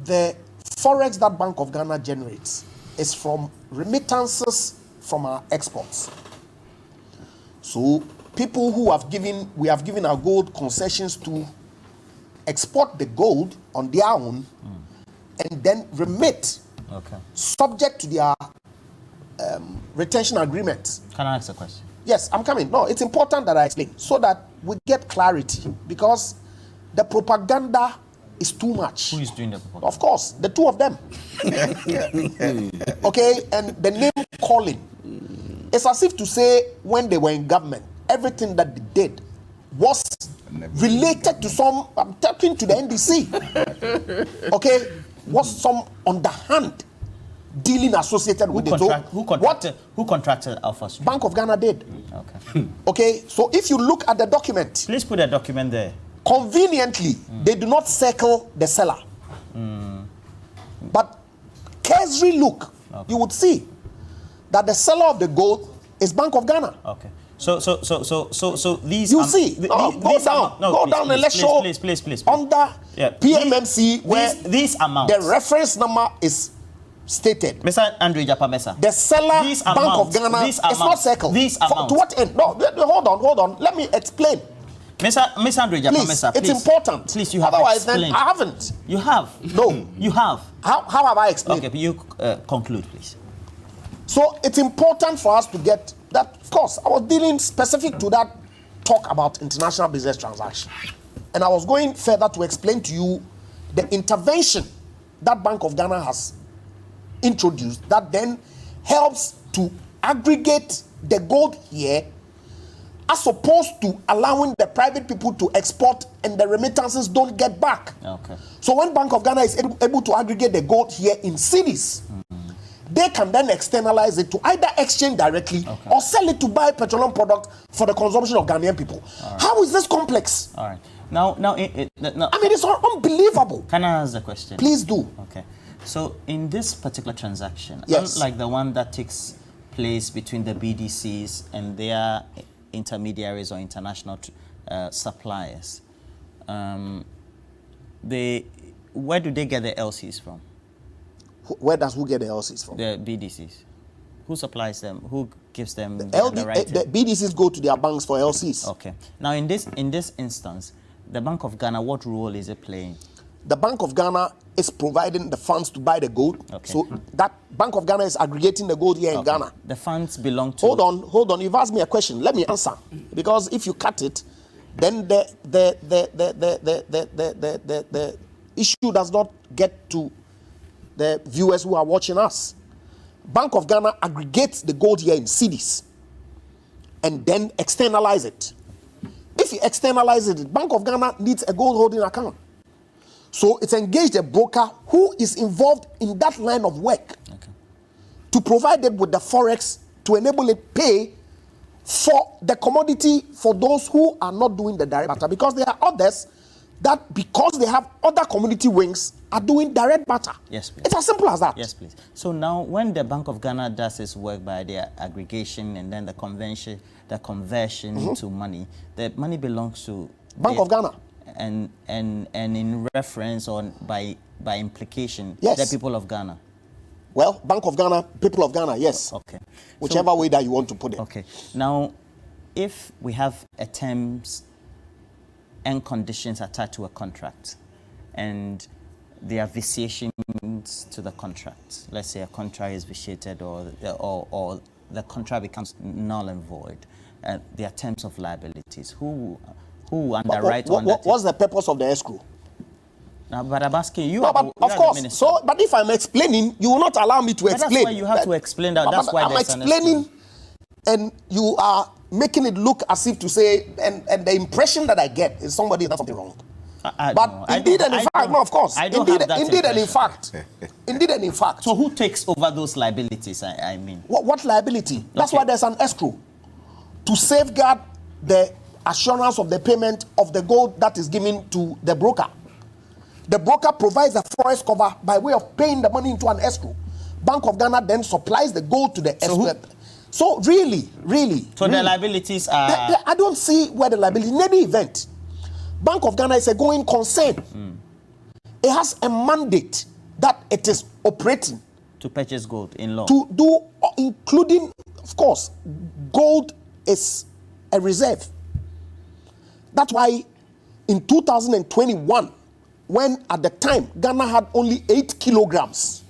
the forex that Bank of Ghana generates is from remittances from our exports. So people who we have given our gold concessions to export the gold on their own and then remit, subject to their retention agreements. Can I ask a question? Yes, I'm coming. No, it's important that I explain so that we get clarity, because the propaganda is too much. Who is doing the propaganda? Of course, the two of them. Okay, and the name calling. It's as if to say when they were in government, everything that they did was related to some, I'm talking to the NDC, okay, was some underhand dealing associated with it. Who contracted Alpha Street? Bank of Ghana did. Okay. Okay, so if you look at the document, please put a document there. Conveniently, they do not circle the seller. But cursory look, you would see that the seller of the gold is Bank of Ghana. Okay. So these. You see, go down and let's show. Please. Under PMMC, where these amounts, the reference number is stated. Mr. Andrew Japamesa. The seller, Bank of Ghana, is not circled. These amounts. To what end? No, hold on. Let me explain. Mr. Andrew Japamesa, please. It's important. Please, you have Otherwise, explained. Then I haven't. You have. No. You have. How have I explained? Okay, you conclude, please. So it's important for us to get that. Of course, I was dealing specific to that talk about international business transaction. And I was going further to explain to you the intervention that Bank of Ghana has introduced that then helps to aggregate the gold here, as opposed to allowing the private people to export and the remittances don't get back. Okay. So when Bank of Ghana is able to aggregate the gold here in cities, they can then externalize it to either exchange directly or sell it to buy petroleum product for the consumption of Ghanaian people. Right. How is this complex? All right. Now, I mean, it's unbelievable. Can I ask the question? Please do. Okay. So in this particular transaction, yes, unlike the one that takes place between the BDCs and their intermediaries or international suppliers, where do they get the LCs from? Where does who get the LCs from? The BDCs. Who supplies them? Who gives them the BDCs go to their banks for LCs. Okay. Now, in this instance, the Bank of Ghana, what role is it playing? The Bank of Ghana is providing the funds to buy the gold. Okay. So that Bank of Ghana is aggregating the gold here in Ghana. The funds belong to... Hold on. You've asked me a question. Let me answer. Because if you cut it, then the issue does not get to the viewers who are watching us. Bank of Ghana aggregates the gold here in cedis and then externalize it. If you externalize it, Bank of Ghana needs a gold holding account. So it's engaged a broker who is involved in that line of work to provide it with the forex to enable it pay for the commodity for those who are not doing the direct barter, because there are others that, because they have other community wings, are doing direct barter. Yes, please. It's as simple as that. Yes, please. So now, when the Bank of Ghana does its work by their aggregation and then the conversion into money, the money belongs to Bank of Ghana, and in reference or by implication, yes, the people of Ghana. Well, Bank of Ghana, people of Ghana, yes. Okay. Whichever way that you want to put it. Okay. Now, if we have a terms and conditions attached to a contract, and there are vitiations to the contract, let's say a contract is vitiated or the contract becomes null and void, there are terms of liabilities. Who underwrite on that? What's the purpose of the escrow? Now, but I'm asking you. No, but of course. So, but if I'm explaining, you will not allow me to explain. That's why you have to explain that. That's why I'm explaining, and you are making it look as if to say, and the impression that I get is somebody does something wrong. But indeed and in fact, no, of course. Indeed and in fact. Indeed and in fact. So who takes over those liabilities? I mean, what liability? That's why there's an escrow to safeguard the assurance of the payment of the gold that is given to the broker. The broker provides a forex cover by way of paying the money into an escrow. Bank of Ghana then supplies the gold to the escrow. So really. So the liabilities are... I don't see where the liability... In any event, Bank of Ghana is a going concern. It has a mandate that it is operating. To purchase gold in law. To do, including, of course, gold is a reserve. That's why in 2021, when at the time Ghana had only 8 kilograms,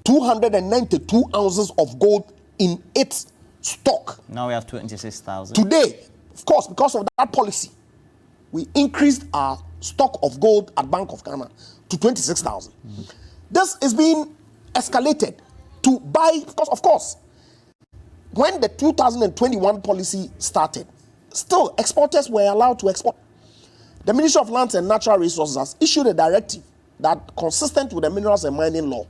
292 ounces of gold in its stock. Now we have 26,000. Today, of course, because of that policy, we increased our stock of gold at Bank of Ghana to 26,000. This is being escalated to buy, because of course, when the 2021 policy started, still exporters were allowed to export. The Ministry of Lands and Natural Resources has issued a directive that, consistent with the Minerals and Mining Law,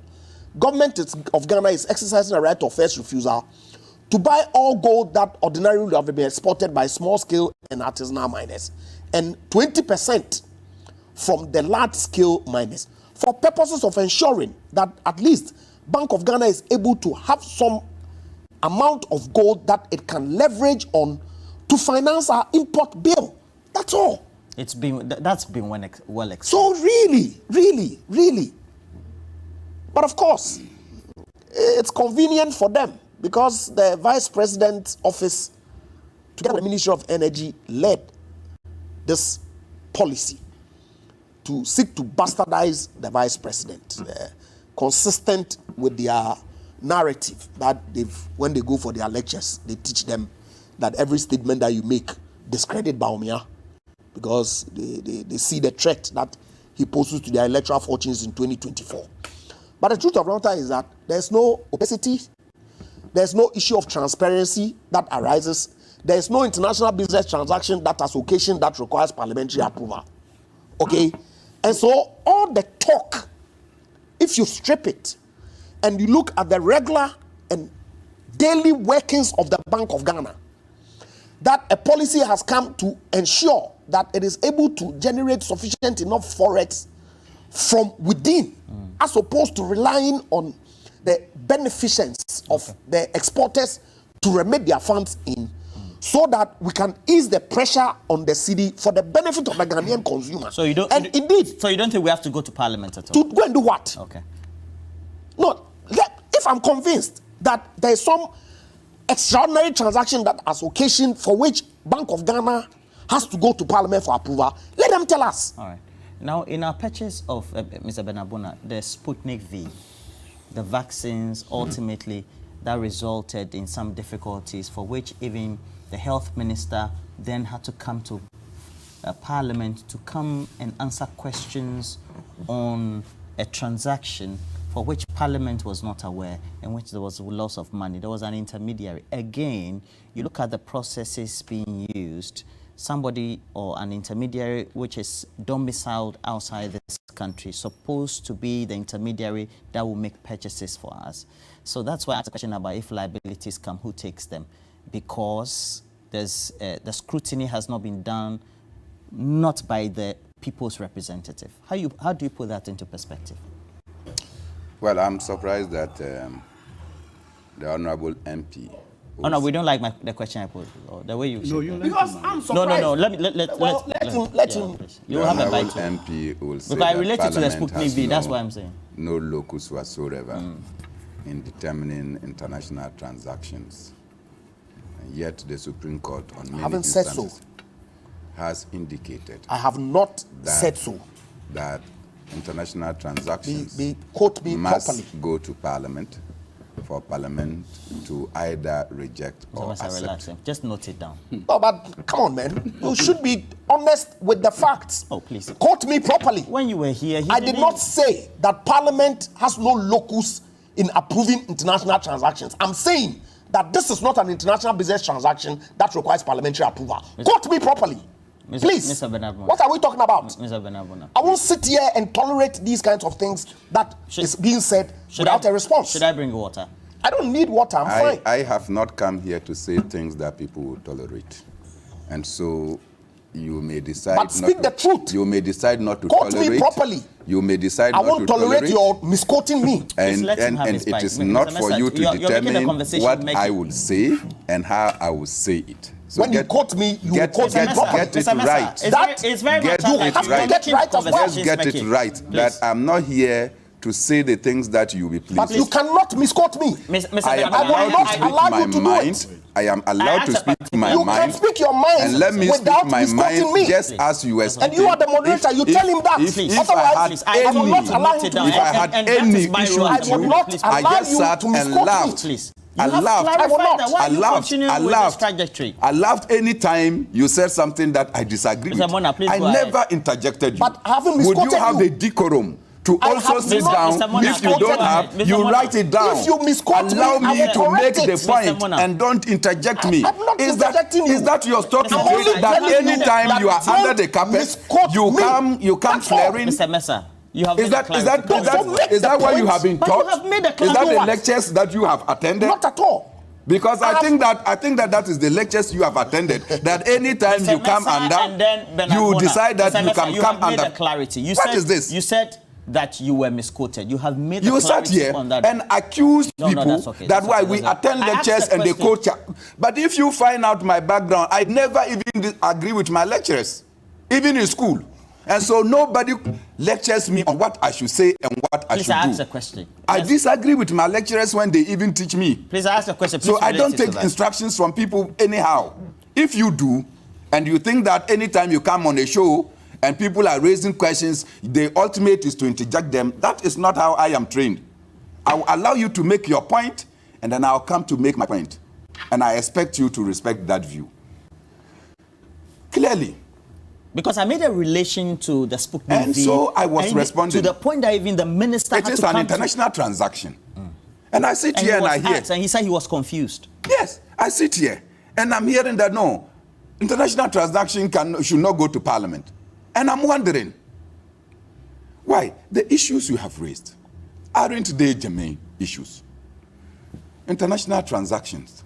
government of Ghana is exercising a right of first refusal to buy all gold that ordinarily would have been exported by small-scale and artisanal miners, and 20% from the large-scale miners, for purposes of ensuring that at least Bank of Ghana is able to have some amount of gold that it can leverage on to finance our import bill. That's all. That's been well explained. So really. But of course, it's convenient for them because the Vice President's office, together with the Ministry of Energy, led this policy to seek to bastardize the Vice President, consistent with their narrative that when they go for their lectures, they teach them that every statement that you make discredit Bawumia, because they see the threat that he poses to their electoral fortunes in 2024. But the truth of the matter is that there's no opacity, there's no issue of transparency that arises, there's no international business transaction that has occasion that requires parliamentary approval. Okay? And so all the talk, if you strip it and you look at the regular and daily workings of the Bank of Ghana, that a policy has come to ensure that it is able to generate sufficient enough forex from within, as opposed to relying on the beneficence of the exporters to remit their funds in, so that we can ease the pressure on the cedi for the benefit of the Ghanaian consumer. So you don't, indeed. So you don't think we have to go to Parliament at all? To go and do what? Okay. No, if I'm convinced that there is some extraordinary transaction that has occasion for which Bank of Ghana has to go to Parliament for approval, let them tell us. All right. Now, in our purchase of, Mr. Benabuna, the Sputnik V, the vaccines, ultimately, that resulted in some difficulties for which even the health minister then had to come to Parliament to come and answer questions on a transaction for which Parliament was not aware, in which there was a loss of money. There was an intermediary. Again, you look at the processes being used, somebody or an intermediary which is domiciled outside this country, supposed to be the intermediary that will make purchases for us. So that's why I asked a question about if liabilities come, who takes them? Because there's, the scrutiny has not been done, not by the people's representative. How do you put that into perspective? Well, I'm surprised that the Honorable MP... Oh, no, we don't like the question I put, or the way you... No, you Because I'm surprised. No, let him. You will have a bite. MP will say because I that relate it to the Parliament Sputnik has V, that's why I'm saying. no locus whatsoever in determining international transactions. And yet the Supreme Court on many haven't said instances has indicated I have not that, said so. that international transactions Quote me must properly. go to Parliament for Parliament to either reject or accept. Relaxing. Just note it down. No, but come on, man. You should be honest with the facts. Oh, please. Quote me properly. When you were here, I did not say that Parliament has no locus in approving international transactions. I'm saying that this is not an international business transaction that requires parliamentary approval. Quote me properly. Please. Mr. Benabuna. What are we talking about? Mr. Benabuna. I won't sit here and tolerate these kinds of things that is being said without a response. Should I bring water? I don't need water. I'm fine. I have not come here to say things that people will tolerate. And so you may decide But speak the truth. You may decide not to Quote tolerate. me properly. You may decide I not to won't tolerate your misquoting me. And it is not for you to determine what I will say and how I will say it. So when you quote me, you get quote me properly. Get it right. It's very get much it right. get right as well. Just get it right. That I'm not here to say the things that you will be pleased. But you cannot misquote me. I am allowed to speak my mind. I am allowed to speak my mind. You can speak your mind and let me without speak my mind me. just as you were speaking. And you are the moderator. You tell him that. Otherwise, I will not allow him to. If I had any issue with you, I just sat and laughed. I laughed any time you said something that I disagree with. I never interjected you. But having would you misquoted have the decorum to also sit down? If you don't have, you write it down. If you misquote allow me, me to make the point and don't interject me. Is that your story? That any time you are under the carpet, you come flaring? Mr. Mesa. Is that what you have been taught? Is that the lectures that you have attended? Not at all. Because I think that is the lectures you have attended. That any time you come under, you decide that you can come under. Clarity. What is this? You said that you were misquoted. You have made. You sat here and accused people that why we attend lectures and they quote. But if you find out my background, I never even agree with my lecturers, even in school. And so nobody lectures me on what I should say and what I should do. Please ask a question. I disagree with my lecturers when they even teach me. Please ask a question. So I don't take instructions from people anyhow. If you do, and you think that anytime you come on a show and people are raising questions, the ultimate is to interject them, that is not how I am trained. I will allow you to make your point, and then I'll come to make my point. And I expect you to respect that view. Clearly. Because I made a relation to the Sputnik and V, so I was responding. To the point that even the minister it had is to an come international transaction. And I sit here and I hear. And he said he was confused. Yes, I sit here and I'm hearing that no, international transaction should not go to Parliament. And I'm wondering, why? The issues you have raised aren't they germane issues? International transactions.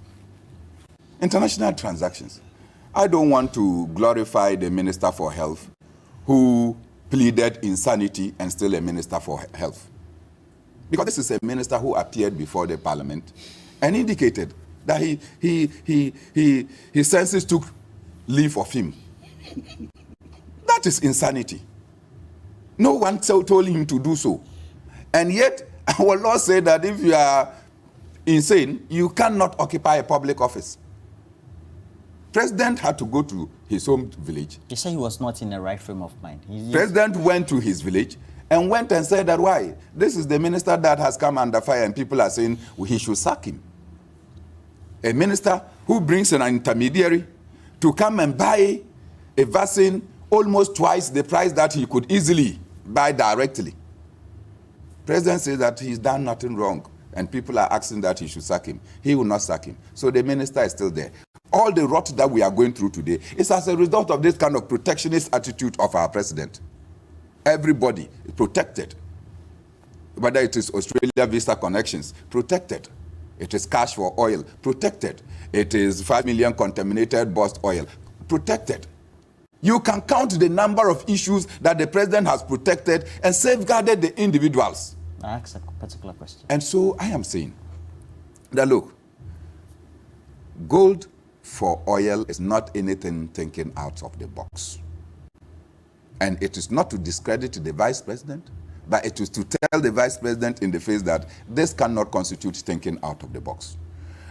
International transactions. I don't want to glorify the Minister for Health who pleaded insanity and still a Minister for Health. Because this is a minister who appeared before the Parliament and indicated that his senses took leave of him. That is insanity. No one told him to do so. And yet, our law said that if you are insane, you cannot occupy a public office. President had to go to his home village. He said he was not in the right frame of mind. President went to his village and went and said that why? This is the minister that has come under fire and people are saying he should sack him. A minister who brings an intermediary to come and buy a vaccine almost twice the price that he could easily buy directly. President says that he's done nothing wrong and people are asking that he should sack him. He will not sack him. So the minister is still there. All the rot that we are going through today is as a result of this kind of protectionist attitude of our president. Everybody is protected. Whether it is Australia visa connections, protected. It is cash for oil, protected. It is 5 million contaminated burst oil, protected. You can count the number of issues that the president has protected and safeguarded the individuals. I asked a particular question. And so I am saying that look, gold for oil is not anything thinking out of the box. And it is not to discredit the vice president, but it is to tell the vice president in the face that this cannot constitute thinking out of the box.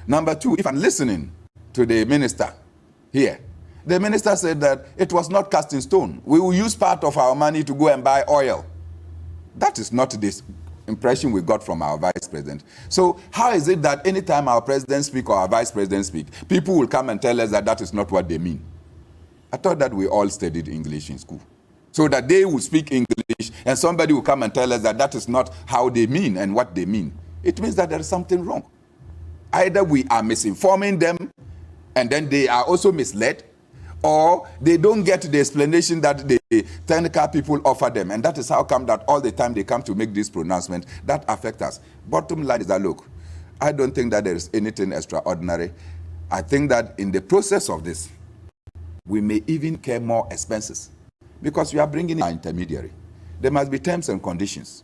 Number two, if I'm listening to the minister here, the minister said that it was not cast in stone. We will use part of our money to go and buy oil. That is not this impression we got from our vice president. So how is it that anytime our president speak or our vice president speak, people will come and tell us that that is not what they mean? I thought that we all studied English in school. So that they will speak English and somebody will come and tell us that that is not how they mean and what they mean. It means that there is something wrong. Either we are misinforming them and then they are also misled, or they don't get the explanation that the technical people offer them. And that is how come that all the time they come to make this pronouncement that affect us. Bottom line is that, look, I don't think that there is anything extraordinary. I think that in the process of this, we may even incur more expenses because we are bringing in an intermediary. There must be terms and conditions.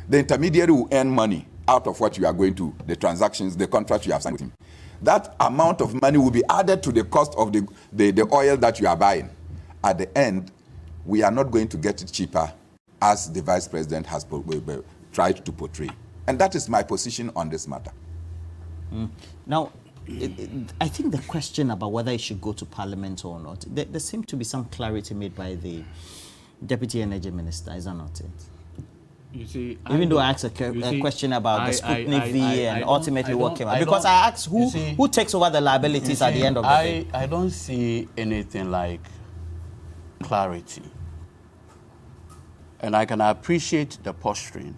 The intermediary will earn money out of what you are going to, the transactions, the contract you have signed with him. That amount of money will be added to the cost of the oil that you are buying. At the end, we are not going to get it cheaper as the vice president has tried to portray. And that is my position on this matter. Now, I think the question about whether it should go to Parliament or not, there seems to be some clarity made by the Deputy Energy Minister, is that not it? You see, even though I asked a question about the Scrutiny V and ultimately what came out, because I asked who takes over the liabilities at the end of the day. I don't see anything like clarity. And I can appreciate the posturing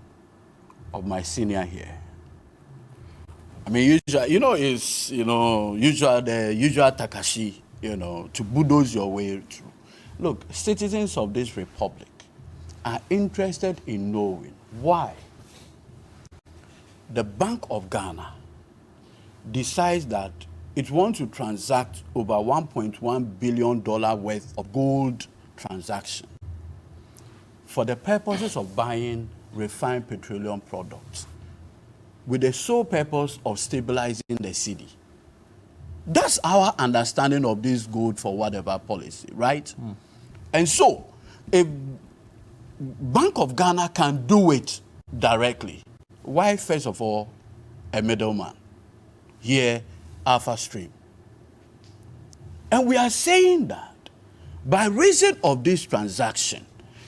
of my senior here. I mean, the usual Takashi, to bulldoze your way through. Look, citizens of this republic are interested in knowing why the Bank of Ghana decides that it wants to transact over $1.1 billion worth of gold transaction for the purposes of buying refined petroleum products with the sole purpose of stabilizing the city. That's our understanding of this gold for whatever policy, right? And so, if Bank of Ghana can do it directly, why, first of all, a middleman? Here, Alpha Stream. And we are saying that by reason of this transaction,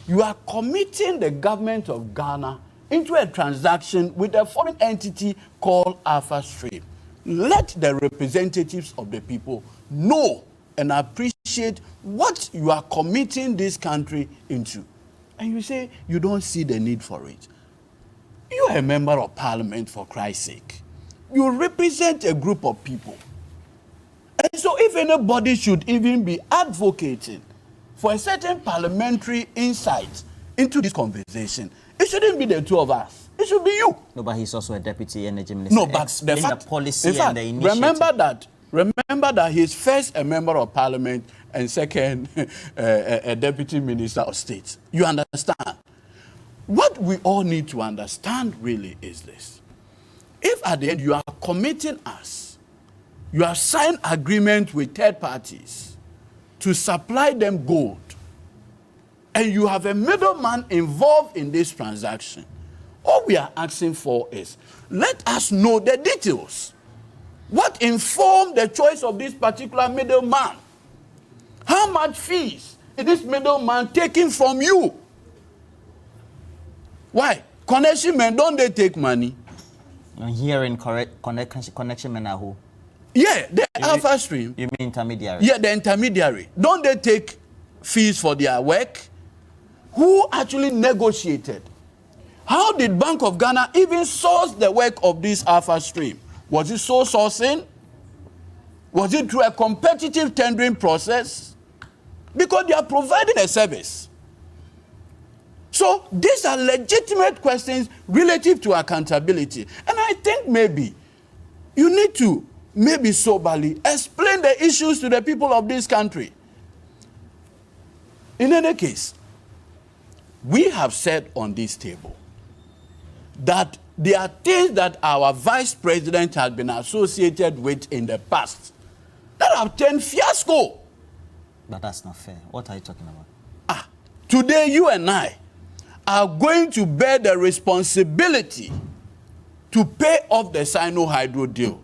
you are committing the government of Ghana into a transaction with a foreign entity called Alpha Stream. Let the representatives of the people know and appreciate what you are committing this country into. And you say you don't see the need for it. You are a member of parliament, for Christ's sake. You represent a group of people. And so if anybody should even be advocating for a certain parliamentary insight into this conversation, it shouldn't be the two of us. It should be you. No, but he's also a deputy energy minister. No, but the policy and the initiative. Remember that he's first a member of parliament and second a deputy minister of state. You understand? What we all need to understand really is this. If at the end you are committing us, you have signed agreement with third parties to supply them gold, and you have a middleman involved in this transaction, all we are asking for is, let us know the details. What informed the choice of this particular middleman? How much fees is this middleman taking from you? Why? Connection men, don't they take money? I'm hearing connection men are who? Yeah, the Alpha Stream. You mean intermediary? Yeah, the intermediary. Don't they take fees for their work? Who actually negotiated? How did Bank of Ghana even source the work of this Alpha Stream? Was it sole sourcing? Was it through a competitive tendering process? Because they are providing a service. So these are legitimate questions relative to accountability. And I think maybe you need to soberly explain the issues to the people of this country. In any case, we have said on this table that there are things that our vice president has been associated with in the past that have turned fiasco. But that's not fair. What are you talking about? Today you and I are going to bear the responsibility to pay off the Sino-Hydro deal.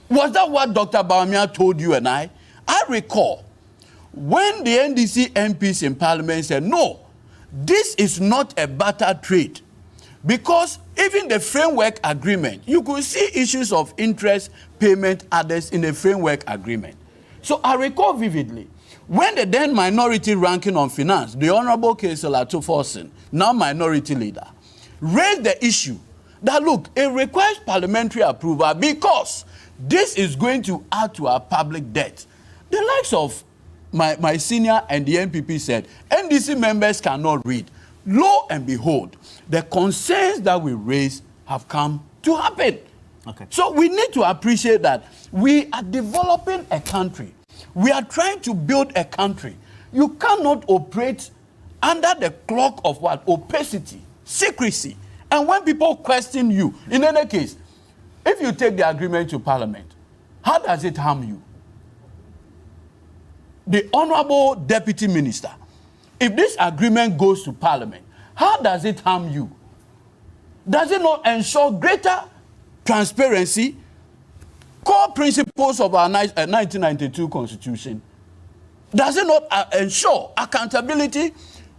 Was that what Dr. Bawumia told you and I? I recall when the NDC MPs in Parliament said, no, this is not a barter trade. Because even the framework agreement, you could see issues of interest, payment, others in the framework agreement. So I recall vividly, when the then minority ranking on finance, the Honorable Kesela Tuforsen, now minority leader, raised the issue that, look, it requires parliamentary approval because this is going to add to our public debt. The likes of my senior and the MPP said, NDC members cannot read. Lo and behold, the concerns that we raised have come to happen. Okay. So we need to appreciate that we are developing a country. We are trying to build a country. You cannot operate under the cloak of what? Opacity, secrecy. And when people question you, in any case, if you take the agreement to Parliament, how does it harm you? The Honorable Deputy Minister, if this agreement goes to Parliament, how does it harm you? Does it not ensure greater transparency? Core principles of our 1992 Constitution. Does it not ensure accountability?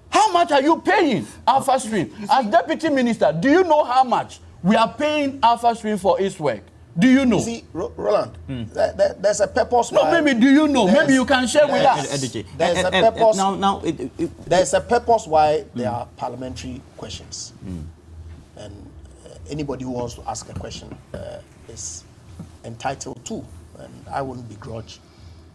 How much are you paying Alpha Stream? As Deputy Minister, do you know how much we are paying Alpha Stream for its work? Do you know? You see, Roland, there's a purpose. No, maybe do you know? Maybe you can share with us. There's a purpose. There's a purpose. purpose why there are parliamentary questions, and anybody who wants to ask a question is entitled to, and I wouldn't begrudge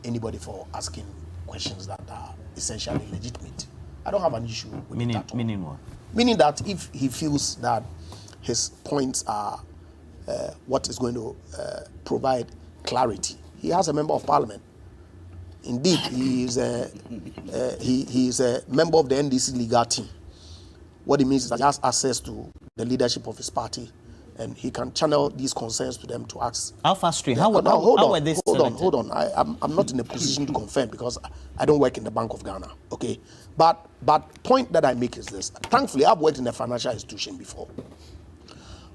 anybody for asking questions that are essentially legitimate. I don't have an issue with that. Meaning what? Meaning that if he feels that his points are what is going to provide clarity, he has a member of parliament. Indeed, he is a member of the NDC legal team. What it means is that he has access to the leadership of his party, and he can channel these concerns to them to ask. Alpha Stream, Hold on. I'm not in a position to confirm because I don't work in the Bank of Ghana. Okay, but point that I make is this. Thankfully, I've worked in a financial institution before.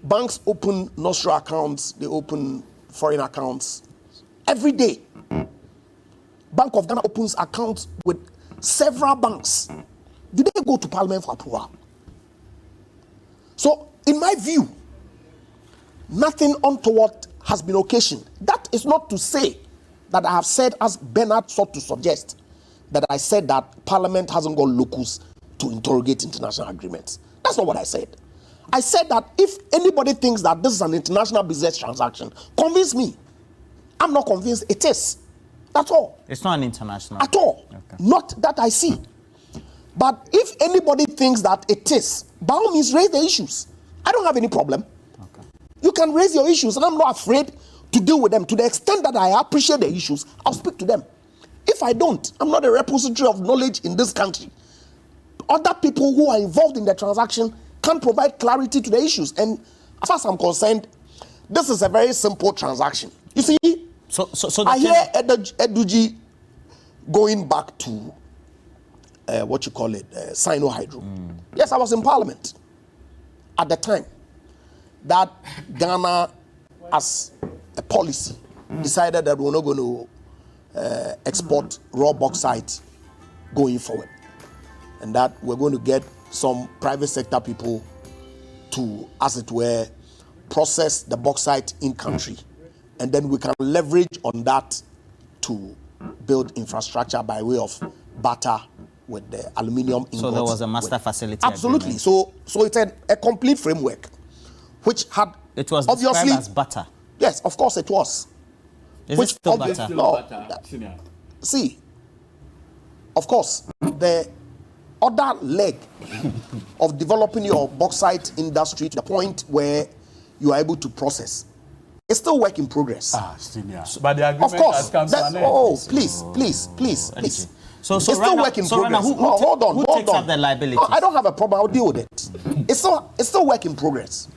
Banks open nostro accounts, they open foreign accounts every day. Bank of Ghana opens accounts with several banks. Do they go to Parliament for approval? So, in my view, nothing untoward has been occasioned. That is not to say that I have said, as Bernard sought to suggest, that I said that Parliament hasn't got locus to interrogate international agreements. That's not what I said. I said that if anybody thinks that this is an international business transaction, convince me. I'm not convinced it is. That's all. It's not an international. At all. Okay. Not that I see. But if anybody thinks that it is, by all means, raise the issues. I don't have any problem. Okay. You can raise your issues, and I'm not afraid to deal with them. To the extent that I appreciate the issues, I'll speak to them. If I don't, I'm not a repository of knowledge in this country. Other people who are involved in the transaction can provide clarity to the issues. And as far as I'm concerned, this is a very simple transaction. You see, so I hear Eduji going back to what you call it, Sino Hydro. Yes, I was in Parliament at the time that Ghana, as a policy, decided that we're not going to export raw bauxite going forward, and that we're going to get some private sector people to, as it were, process the bauxite in country, and then we can leverage on that to build infrastructure by way of barter with the aluminium ingots. So there was a master facility. Absolutely. Agreement. So it's a complete framework, which had it was obviously described as butter. Yes, of course it was. Is it still butter? See, of course, the other leg of developing your bauxite industry to the point where you are able to process, it's still work in progress. But the agreement has come to an end. Oh, please. So it's still work in progress. Hold on. Who takes up the liability? No, I don't have a problem. I'll deal with it. It's still work in progress.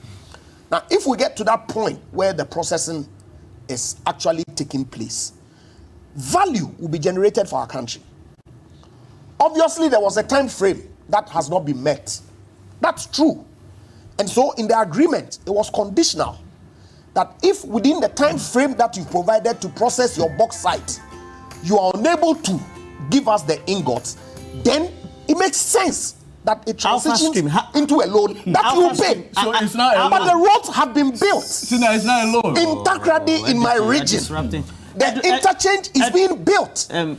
Now, if we get to that point where the processing is actually taking place, value will be generated for our country. Obviously, there was a time frame that has not been met. That's true. And so, in the agreement, it was conditional that if within the time frame that you provided to process your bauxite, you are unable to give us the ingots, then it makes sense that it transitions into a loan that you pay. So it's not a loan. But the roads have been built. It's not a loan. In Takrady, in my region. The interchange is being built in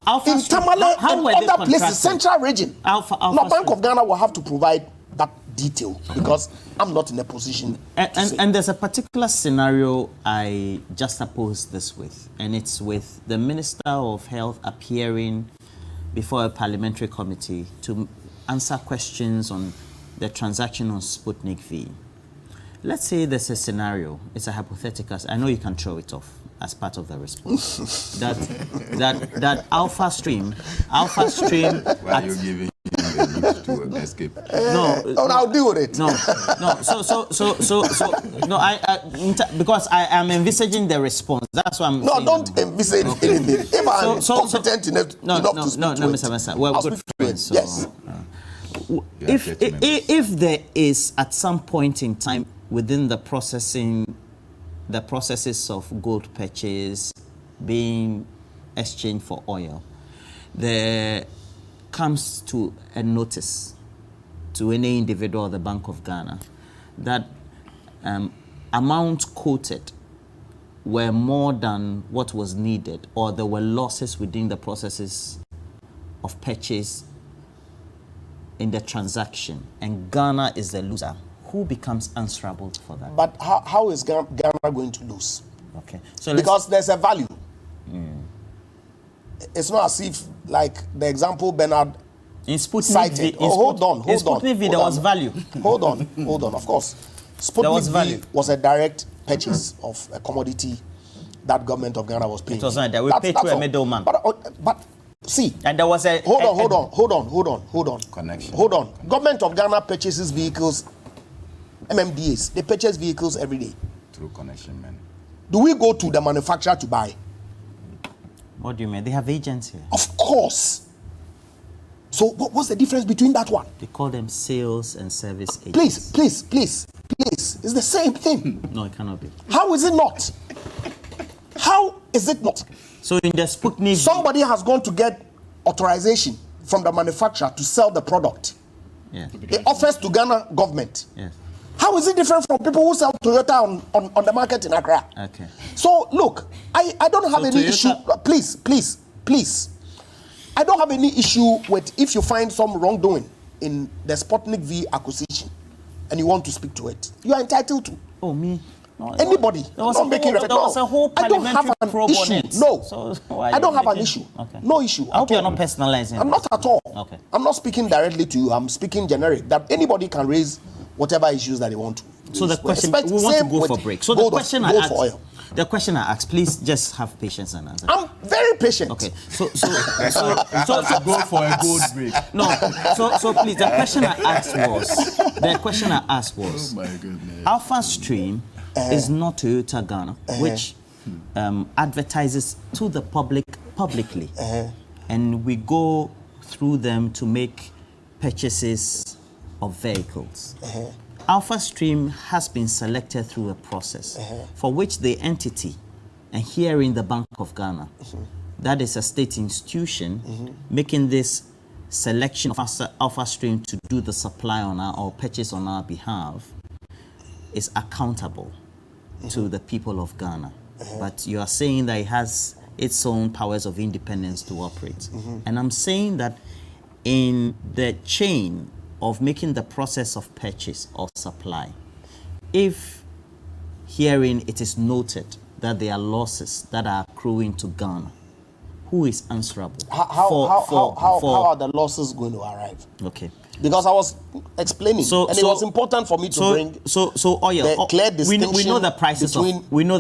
Tamale and other places, central region. Now, Bank of Ghana will have to provide that detail because I'm not in a position to say. And there's a particular scenario I juxtapose this with, and it's with the Minister of Health appearing before a parliamentary committee to answer questions on the transaction on Sputnik V. Let's say there's a scenario, it's a hypothetical, I know you can throw it off as part of the response. that Alpha Stream. Why are you giving him the need to escape? No, I'll deal with it. No. Because I am envisaging the response. That's why I'm. No, don't envisage anything. If I'm competent enough to speak to it, Mr. Mesa, we're good friends. So, yes. if there is at some point in time within the processes of gold purchase being exchanged for oil, there comes to a notice to any individual of the Bank of Ghana that amounts quoted were more than what was needed, or there were losses within the processes of purchase in the transaction, and Ghana is the loser, who becomes answerable for that? But how is Ghana going to lose? Okay, so because there's a value. It's not as if, like the example Bernard in Sputnik cited. Hold on. In Sputnik V, there was value. Hold on. Of course, Sputnik V was a direct purchase of a commodity that government of Ghana was paying. It was not that we paid to a middleman. But see, and there was a hold on. Connection. Hold on. Government of Ghana purchases vehicles, MMDAs. They purchase vehicles every day. Through connection, man. Do we go to the manufacturer to buy? What do you mean? They have agents here. Of course. So what's the difference between that one? They call them sales and service agents. Please. It's the same thing. No, it cannot be. How is it not? How is it not? So in the Sputnik, somebody has gone to get authorization from the manufacturer to sell the product. Yeah. It offers to Ghana government. Yes. How is it different from people who sell Toyota on the market in Accra? Okay. So look, I don't have any issue. Please. I don't have any issue with if you find some wrongdoing in the Sputnik V acquisition and you want to speak to it. You are entitled to. Oh, me? No, anybody. There was a whole I don't have an probe issue. on it. No. So I don't have an issue. Okay. No issue. I hope you're not personalizing. I'm not at all. Okay. I'm not speaking directly to you. I'm speaking generic. That anybody can raise whatever issues that they want to. So the question, we want to go for break. So the question I asked, please just have patience and answer. I'm very patient. Okay. So go for a gold break. No. So please, the question I asked was, oh my goodness. Alpha Stream is not Toyota Ghana, which advertises to the public publicly, and we go through them to make purchases of vehicles. Alpha Stream has been selected through a process for which the entity, and here in the Bank of Ghana, that is a state institution, making this selection of Alpha Stream to do the supply on or purchase on our behalf, is accountable to the people of Ghana. But you are saying that it has its own powers of independence to operate. And I'm saying that in the chain of making the process of purchase or supply, if herein it is noted that there are losses that are accruing to Ghana, who is answerable? How are the losses going to arrive? Okay. Because I was explaining, it was important for me to bring oil. the clear distinction. We know the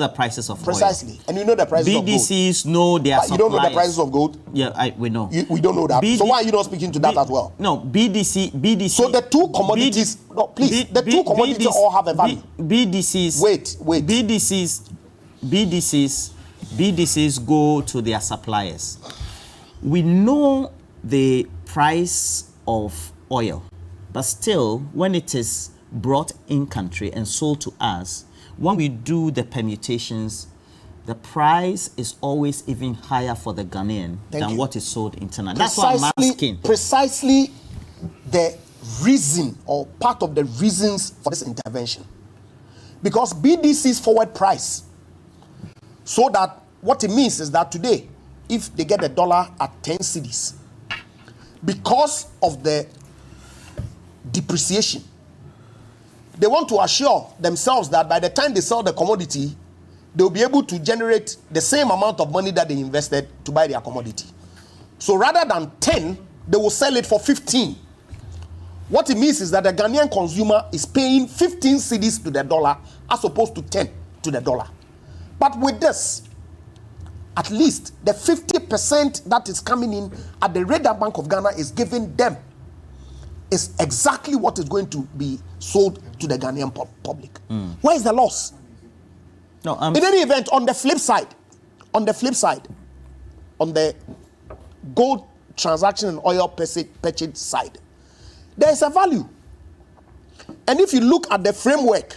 prices of precisely, oil. and you know the prices of gold. BDCs know their suppliers. You don't know the prices of gold. Yeah, we know. We don't know that. So why are you not speaking to that as well? No, BDC. So the two commodities. The two commodities all have a value. BDCs. Wait. BDCs go to their suppliers. We know the price of oil, but still, when it is brought in country and sold to us, when we do the permutations, the price is always even higher for the Ghanaian than what is sold internationally. That's why I'm asking. Precisely the reason or part of the reasons for this intervention. Because BDC's forward price, so that what it means is that today, if they get the dollar at 10 cedis, because of the depreciation, they want to assure themselves that by the time they sell the commodity, they'll be able to generate the same amount of money that they invested to buy their commodity. So rather than 10, they will sell it for 15. What it means is that the Ghanaian consumer is paying 15 cedis to the dollar as opposed to 10 to the dollar. But with this, at least the 50% that is coming in at the Radar Bank of Ghana is giving them is exactly what is going to be sold to the Ghanaian public. Where is the loss? No, in any event, on the flip side, on the gold transaction and oil purchase side, there is a value. And if you look at the framework,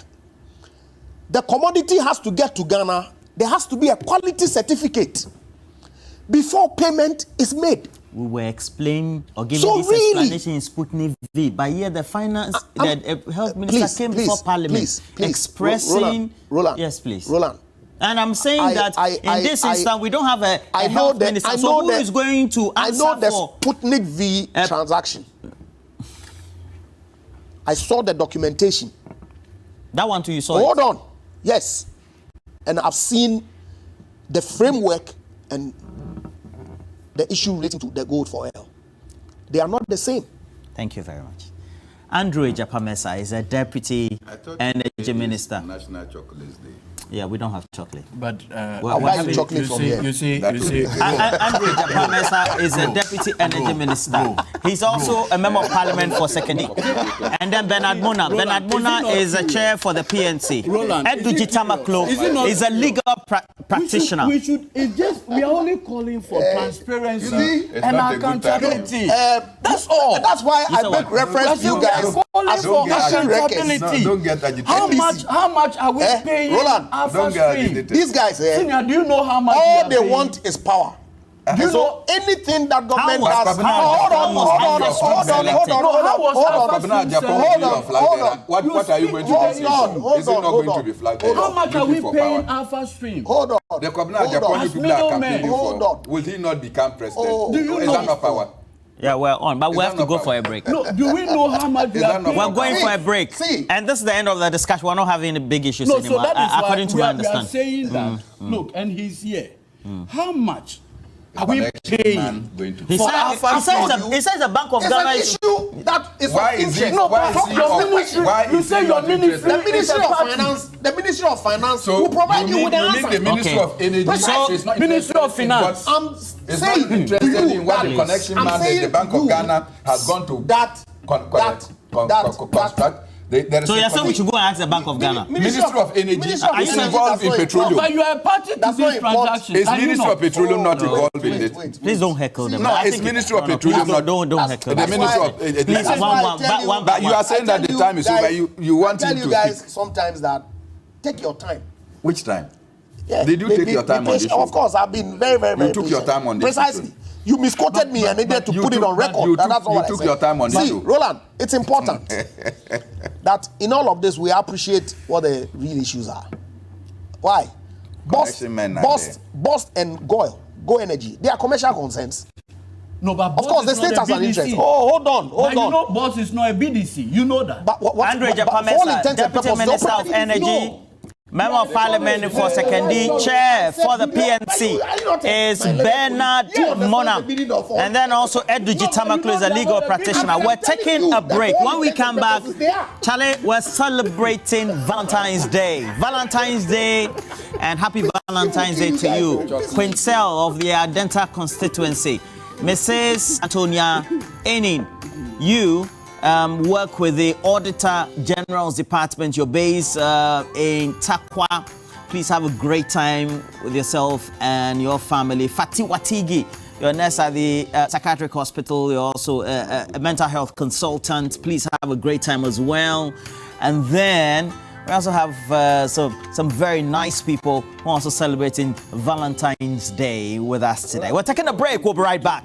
the commodity has to get to Ghana. There has to be a quality certificate before payment is made. We were explaining or giving So this really- explanation in Sputnik V, but here the finance, the health minister came before Parliament expressing. Roland. Yes, please. Roland. And I'm saying that in this instance, we don't have a health minister. So who is going to answer I know the for Sputnik V transaction. I saw the documentation. that one too? You saw Hold it? on. Yes. And I've seen the framework and the issue relating to the gold for oil. They are not the same. Thank you very much. Andrew Ejapamesa is a deputy energy minister. National Chocolates Day. Yeah, we don't have chocolate. But I'll buy you chocolate from here. You see. Andrew Ejapamesa is a deputy energy minister. He's also a member of parliament for Sekedi. And then Bernard Mona. Bernard Mona is a chair for the PNC. Eduji Tamaklo is a legal practitioner. We are only calling for transparency It's and not a good time. accountability. That's all. That's why I make reference to you guys as for action records. accountability. Don't get agitated. How much are we paying? Roland, don't get agitated. These guys, Senior, do you know how much all we they are paying? want is power. Do you know? So anything that government was does, Kwabena hold on. What are you going to do? Is it not going to be flagged? How much are we paying Alpha Stream? Hold on. The Kwabena Japan people are campaigning Hold for. on. Will he not become president? Oh. Do you Is know? that not power? Yeah, we're on, but we Is have that to go not for a break. No, do we know how much we Is are that not paying? We're going for a break. See. And this is the end of the discussion. We're not having any big issues No, anymore, so that is why according to we my are understanding. saying that. Look, and he's here. How much are we Connection paying? man going to He For says Alpha the Bank of It's Ghana an is... issue that is Why of is he? interest. No, Why but is he? your ministry- Why you is say he your not ministry- interested? The Ministry of Finance So will provide you with the you need answer. the Ministry Okay. of Energy. Precisely. It's not Ministry of interested in what- Finance. I'm It's saying not interested to you in what that the connection I'm man, saying the Bank to of you Ghana has gone to construct. There is So a you're saying we connection. should go and ask the Bank of Ghana? Ministry of Energy Ministry of is Energy, involved in that's not petroleum. But you are a party to That's this not important. transaction. Is Are you Ministry not? of Petroleum not involved in it? Please don't heckle them. No, I it's think Ministry of please Petroleum, not- don't heckle The them. Ministry of Please, Please, That's why I tell you- one But you are saying that the time is over. You want I him tell you to guys speak. sometimes that take your time. Which time? Yeah, Did you take your time on this show? Of course, I've been very, very, very took your patient. time on this Precisely. issue. You misquoted me and needed to you put it took- on but record. you That's took- all you I took said. your time on this See, show. Roland, it's important that in all of this we appreciate what the real issues are. Why? Connection men are Bost and Go Energy, they are commercial concerns. No, but Of course, the state has an interest. Oh, hold on. But you know, boss is not a BDC. You know that. But what, Andrew but for all Ejapamesa, intents and Deputy purposes, Minister of don't- Energy, No. Member of Parliament for Sekendi, Chair for the PNC is Bernard Mona. And then also Eduji Tamaklo is a legal practitioner. We're taking a break. When we come back, Charlie, we're celebrating Valentine's Day. Valentine's Day, and happy Valentine's Day to you. Quincel of the Adenta constituency. Mrs. Antonia Enin, you work with the Auditor General's Department. You're based in Takwa. Please have a great time with yourself and your family. Fati Watigi, you're a nurse at the psychiatric hospital. You're also a mental health consultant. Please have a great time as well. And then we also have some very nice people who are also celebrating Valentine's Day with us today. We're taking a break. We'll be right back.